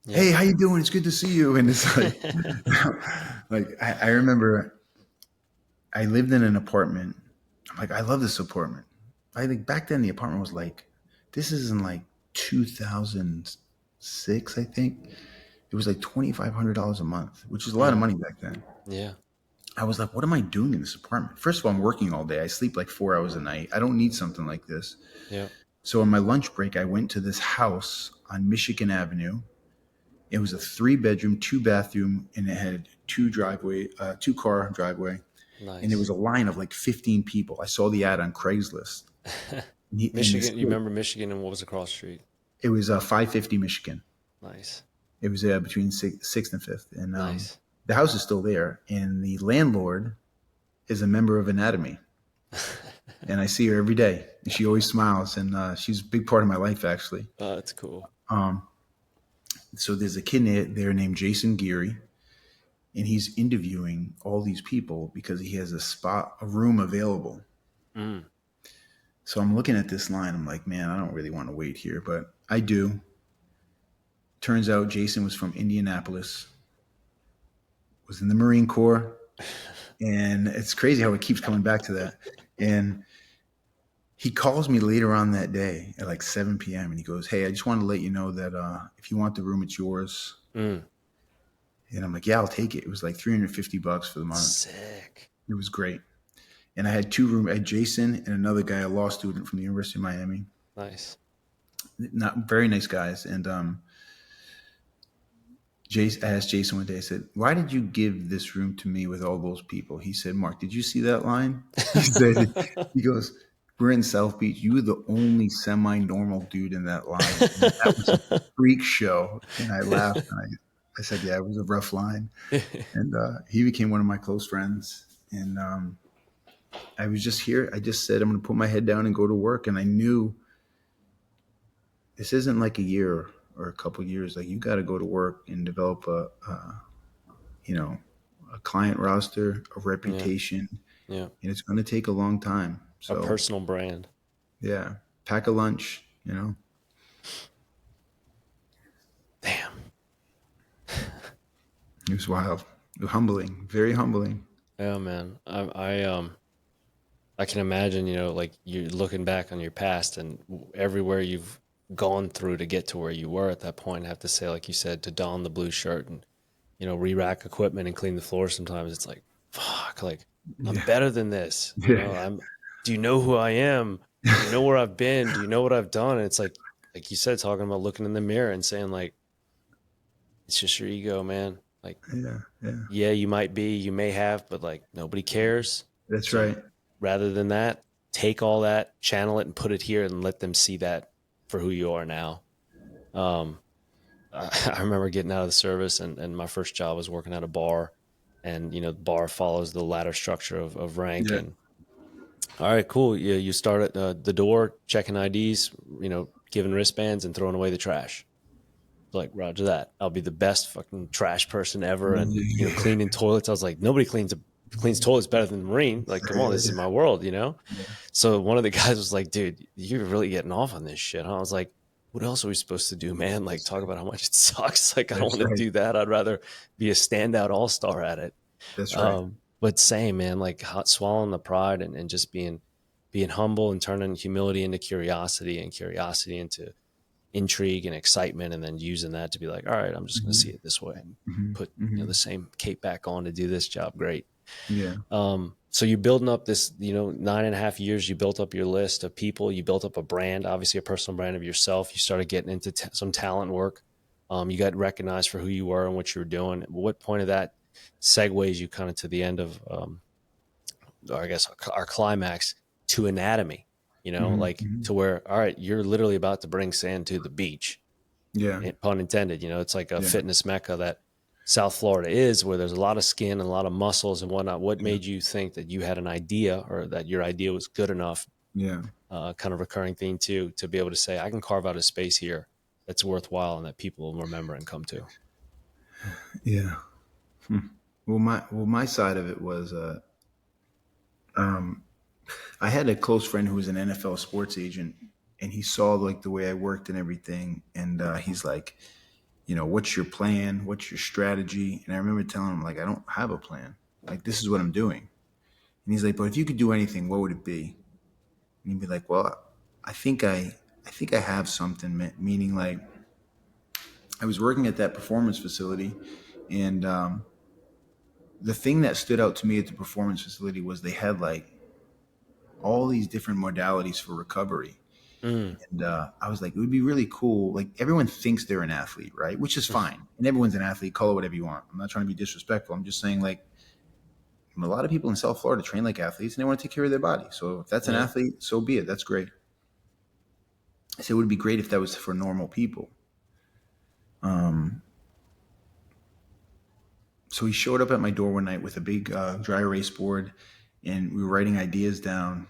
Speaker 1: Yeah.
Speaker 2: Hey, how you doing? It's good to see you. And it's like, like I remember I lived in an apartment. I'm like, I love this apartment. I think back then the apartment was like, this is in like 2006, I think. It was like $2,500 a month, which is a lot of
Speaker 1: Mm.
Speaker 2: money back then.
Speaker 1: Yeah.
Speaker 2: I was like, what am I doing in this apartment? First of all, I'm working all day. I sleep like 4 hours a night. I don't need something like this.
Speaker 1: Yeah.
Speaker 2: So on my lunch break, I went to this house on Michigan Avenue. It was a 3-bedroom, 2-bathroom, and it had two-car driveway. And there
Speaker 1: Nice.
Speaker 2: was a line of like 15 people. I saw the ad on Craigslist. And this
Speaker 1: Michigan. You remember Michigan and what was across the street?
Speaker 2: It was 550 Michigan.
Speaker 1: Nice.
Speaker 2: It was between 6th and 5th. And
Speaker 1: Nice.
Speaker 2: the house is still there. And the landlord is a member of Anatomy. And I see her every day. And she always smiles. And she's a big part of my life, actually.
Speaker 1: Oh, that's cool.
Speaker 2: So there's a kid there named Jason Geary. And he's interviewing all these people because he has a room available.
Speaker 1: Mm.
Speaker 2: So I'm looking at this line. I'm like, man, I don't really want to wait here, but I do. Turns out Jason was from Indianapolis, was in the Marine Corps, And it's crazy how it keeps coming back to that. And he calls me later on that day at like 7 p.m. and he goes, "Hey, I just want to let you know that if you want the room, it's yours."
Speaker 1: Mm,
Speaker 2: And I'm like, "Yeah, I'll take it." It was like $350 for the month.
Speaker 1: sick.
Speaker 2: It was great. And I had two room. I had Jason and another guy, a law student from the University of Miami.
Speaker 1: Nice.
Speaker 2: Not very nice guys. And I asked Jason one day, I said, "Why did you give this room to me with all those people?" He said, "Mark, did you see that line?" He said, he goes, "We're in South Beach. You were the only semi-normal dude in that line. And that was a freak show." And I laughed. And I said, "Yeah, it was a rough line." And he became one of my close friends. And I was just here. I just said, I'm going to put my head down and go to work. And I knew this isn't like a year or a couple of years. Like, you got to go to work and develop you know, a client roster, a
Speaker 1: Yeah.
Speaker 2: reputation,
Speaker 1: Yeah.
Speaker 2: and it's going to take a long time.
Speaker 1: A
Speaker 2: So
Speaker 1: personal brand.
Speaker 2: yeah, pack a lunch.
Speaker 1: Damn.
Speaker 2: It was wild, humbling, very humbling.
Speaker 1: Yeah, man. I can imagine, like you're looking back on your past and everywhere you've gone through to get to where you were at that point. I have to say, like you said, to don the blue shirt and, re-rack equipment and clean the floor sometimes it's like, fuck, like I'm
Speaker 2: Yeah,
Speaker 1: better than this.
Speaker 2: yeah,
Speaker 1: Do you know who I am? Do you know where I've been? Do you know what I've done? And it's like you said, talking about looking in the mirror and saying like, it's just your ego, man. Like,
Speaker 2: yeah, yeah.
Speaker 1: yeah, you may have, but like nobody cares.
Speaker 2: That's
Speaker 1: So
Speaker 2: right.
Speaker 1: rather than that, take all that, channel it, and put it here, and let them see that for who you are now. Um, I remember getting out of the service, and my first job was working at a bar, and the bar follows the ladder structure of rank.
Speaker 2: Yeah,
Speaker 1: And all right, cool. You start at the door, checking IDs, giving wristbands, and throwing away the trash. Like, Roger that. I'll be the best fucking trash person ever, and
Speaker 2: yeah,
Speaker 1: cleaning toilets. I was like, nobody cleans toilets better than the Marine. Like, come on, this is my world.
Speaker 2: yeah.
Speaker 1: So one of the guys was like, dude, you're really getting off on this shit, huh? I was like, what else are we supposed to do, man? Like, talk about how much it sucks. Like, I don't
Speaker 2: That's
Speaker 1: want to
Speaker 2: right.
Speaker 1: do that. I'd rather be a standout all-star at it.
Speaker 2: That's right.
Speaker 1: But same, man, like hot swallowing the pride and just being humble and turning humility into curiosity and curiosity into intrigue and excitement, and then using that to be like, all right, I'm just going to see
Speaker 2: Hmm.
Speaker 1: it this way and
Speaker 2: Hmm.
Speaker 1: put
Speaker 2: Hmm.
Speaker 1: the same cape back on to do this job. Great.
Speaker 2: Yeah.
Speaker 1: So you're building up this, 9.5 years, you built up your list of people, you built up a brand, obviously a personal brand of yourself. You started getting into some talent work. You got recognized for who you were and what you were doing. At what point of that segues you kind of to the end of, or I guess our climax, to anatomy,
Speaker 2: Hmm.
Speaker 1: like
Speaker 2: Hmm.
Speaker 1: to where, all right, you're literally about to bring sand to the beach,
Speaker 2: Yeah.
Speaker 1: pun intended. It's like a
Speaker 2: Yeah.
Speaker 1: fitness mecca that South Florida is, where there's a lot of skin and a lot of muscles and whatnot. What
Speaker 2: Yeah.
Speaker 1: made you think that you had an idea, or that your idea was good enough?
Speaker 2: Yeah.
Speaker 1: Kind of recurring theme too, to be able to say, I can carve out a space here that's worthwhile and that people will remember and come to.
Speaker 2: Yeah. Hmm. Well, my side of it was um, I had a close friend who was an NFL sports agent, and he saw like the way I worked and everything, and he's like, "What's your plan? What's your strategy?" And I remember telling him like, "I don't have a plan. Like, this is what I'm doing." And he's like, "But if you could do anything, what would it be?" And he'd be like, "Well, I think I have something." Meaning, like, I was working at that performance facility, and the thing that stood out to me at the performance facility was they had like all these different modalities for recovery.
Speaker 1: Mm.
Speaker 2: And I was like, it would be really cool. Like, everyone thinks they're an athlete, right? Which is fine. And everyone's an athlete. Call it whatever you want. I'm not trying to be disrespectful. I'm just saying, like, a lot of people in South Florida train like athletes and they want to take care of their body. So if that's an
Speaker 1: Yeah.
Speaker 2: athlete, so be it. That's great. I said it would be great if that was for normal people. Um, so he showed up at my door one night with a big dry erase board, and we were writing ideas down.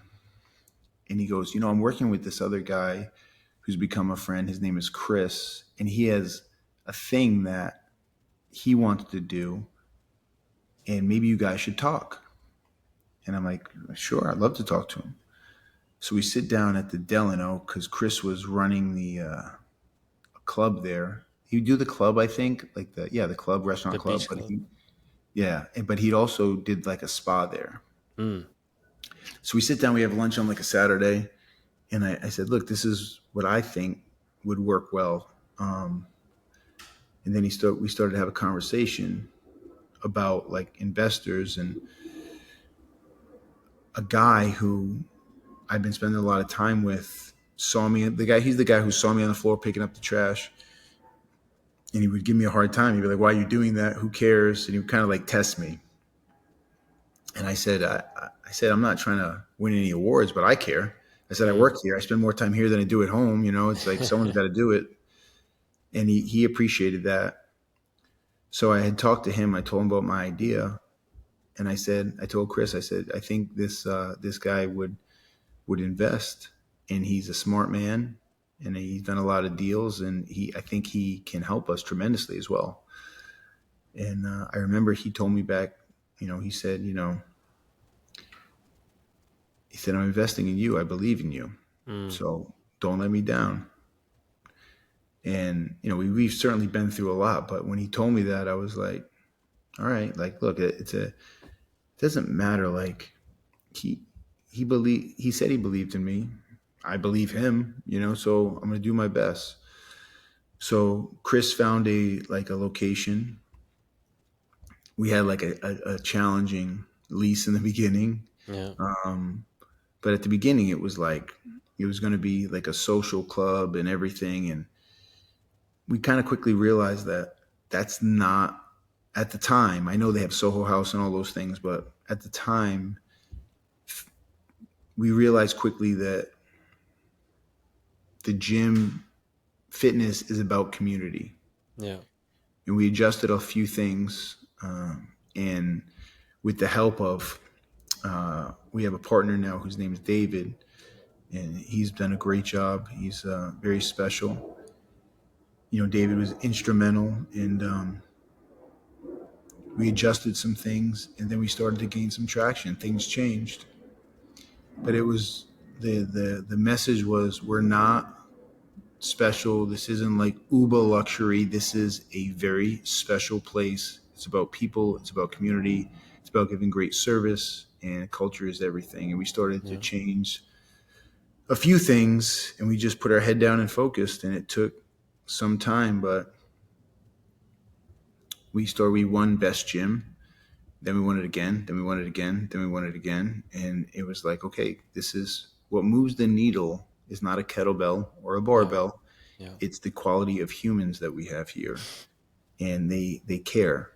Speaker 2: And he goes, I'm working with this other guy who's become a friend. His name is Chris, and he has a thing that he wants to do, and maybe you guys should talk. And I'm like, sure, I'd love to talk to him. So we sit down at the Delano because Chris was running the club there. He would do the club, I think, like the club,
Speaker 1: The
Speaker 2: restaurant club,
Speaker 1: beach
Speaker 2: but
Speaker 1: club.
Speaker 2: Yeah, but he also did like a spa there.
Speaker 1: Mm.
Speaker 2: So we sit down, we have lunch on like a Saturday, and I said, "Look, this is what I think would work well." Um, and then we started to have a conversation about like investors, and a guy who I've been spending a lot of time with saw me. He's the guy who saw me on the floor picking up the trash, and he would give me a hard time. He'd be like, "Why are you doing that? Who cares?" And he would kind of like test me. And I said, I'm not trying to win any awards, but I care. I said, I
Speaker 1: Mm.
Speaker 2: work here. I spend more time here than I do at home. You know, it's like someone's got to do it. And he appreciated that. So I had talked to him. I told him about my idea. And I told Chris, I said, I think this guy would invest, and he's a smart man, and he's done a lot of deals, and I think he can help us tremendously as well. And I remember he told me back, he said, I'm investing in you. I believe in you.
Speaker 1: Mm.
Speaker 2: So don't let me down. And, we've certainly been through a lot, but when he told me that, I was like, all right, like, look, it doesn't matter. Like he said he believed in me. I believe him, so I'm going to do my best. So Chris found a location. We had like a challenging lease in the beginning.
Speaker 1: Yeah.
Speaker 2: Um, but at the beginning it was going to be like a social club and everything. And we kind of quickly realized that that's not, at the time, I know they have Soho House and all those things, but at the time we realized quickly that the gym fitness is about community.
Speaker 1: Yeah.
Speaker 2: And we adjusted a few things. And with the help of, we have a partner now whose name is David, and he's done a great job. He's very special. David was instrumental, and we adjusted some things, and then we started to gain some traction. Things changed, but it was the message was, we're not special. This isn't like uber luxury. This is a very special place. It's about people. It's about community. It's about giving great service, and culture is everything. And we started to
Speaker 1: Yeah.
Speaker 2: change a few things, and we just put our head down and focused, and it took some time, but we won best gym. Then we won it again. Then we won it again. Then we won it again. And it was like, okay, this is what moves the needle, is not a kettlebell or a
Speaker 1: Yeah.
Speaker 2: barbell.
Speaker 1: Yeah.
Speaker 2: It's the quality of humans that we have here. And they care.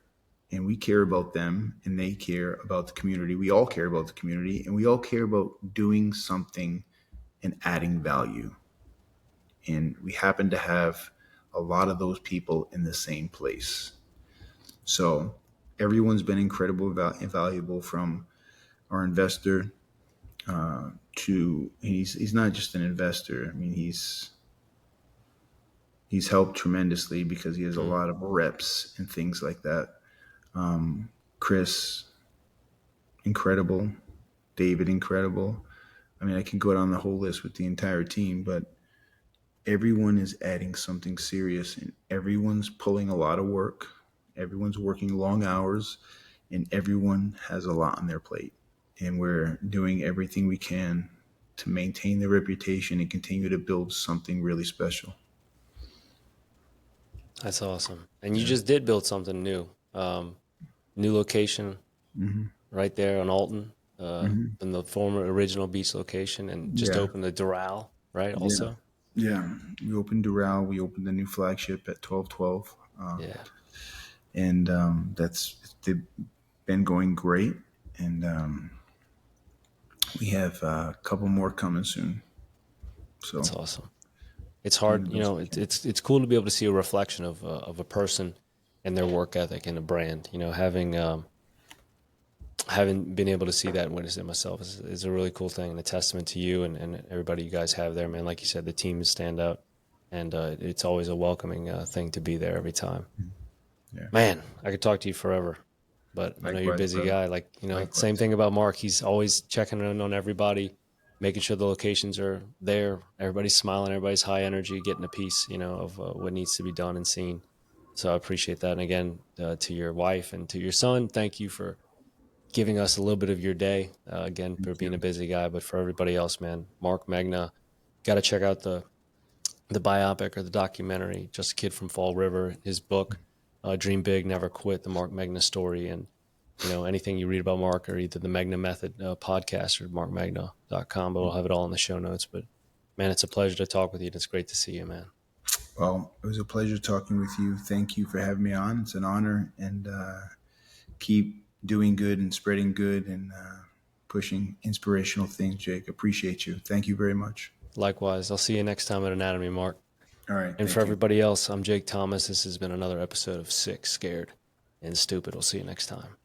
Speaker 2: And we care about them, and they care about the community. We all care about the community, and we all care about doing something and adding value. And we happen to have a lot of those people in the same place. So everyone's been incredibly valuable, from our investor to he's not just an investor. I mean, he's helped tremendously because he has a
Speaker 1: Mm.
Speaker 2: lot of reps and things like that. Chris, incredible. David, incredible. I mean, I can go down the whole list with the entire team, but everyone is adding something serious, and everyone's pulling a lot of work. Everyone's working long hours, and everyone has a lot on their plate. And we're doing everything we can to maintain the reputation and continue to build something really special.
Speaker 1: That's awesome. And you
Speaker 2: Yeah.
Speaker 1: just did build something new. New location
Speaker 2: Mm-hmm.
Speaker 1: right there on Alton,
Speaker 2: Mm-hmm.
Speaker 1: in the former original beach location, and just
Speaker 2: Yeah.
Speaker 1: opened the Doral, right?
Speaker 2: Yeah.
Speaker 1: Also.
Speaker 2: Yeah. We opened Doral. We opened the new flagship at 1212.
Speaker 1: Yeah.
Speaker 2: And they've been going great. And we have a couple more coming soon. So
Speaker 1: That's awesome. It's
Speaker 2: doing the
Speaker 1: hard,
Speaker 2: best we
Speaker 1: It's
Speaker 2: can.
Speaker 1: it's cool to be able to see a reflection of a person and their work ethic and a brand. Having been able to see that and witness it myself is a really cool thing, and a testament to you and everybody you guys have there, man. Like you said, the team is stand out, and it's always a welcoming thing to be there every time.
Speaker 2: Yeah.
Speaker 1: Man, I could talk to you forever, but I know you're a
Speaker 2: Likewise,
Speaker 1: busy
Speaker 2: brother.
Speaker 1: guy. Like, same
Speaker 2: Likewise.
Speaker 1: thing about Mark. He's always checking in on everybody, making sure the locations are there. Everybody's smiling, everybody's high energy, getting a piece, of what needs to be done and seen. So I appreciate that. And again, to your wife and to your son, thank you for giving us a little bit of your day. Again, for
Speaker 2: Thank
Speaker 1: being
Speaker 2: you.
Speaker 1: a busy guy, but for everybody else, man, Marc Megna, got to check out the biopic or the documentary, Just a Kid from Fall River, his book, Dream Big, Never Quit, the Marc Megna story. And, anything you read about Marc or either the Megna Method podcast or marcmegna.com, but we'll have it all in the show notes. But man, it's a pleasure to talk with you. And it's great to see you, man.
Speaker 2: Well, it was a pleasure talking with you. Thank you for having me on. It's an honor, and keep doing good and spreading good and pushing inspirational things, Jake. Appreciate you. Thank you very much.
Speaker 1: Likewise, I'll see you next time at Anatomy, Mark.
Speaker 2: All right.
Speaker 1: And for
Speaker 2: Thank you.
Speaker 1: everybody else, I'm Jake Thomas. This has been another episode of Sick, Scared, and Stupid. We'll see you next time.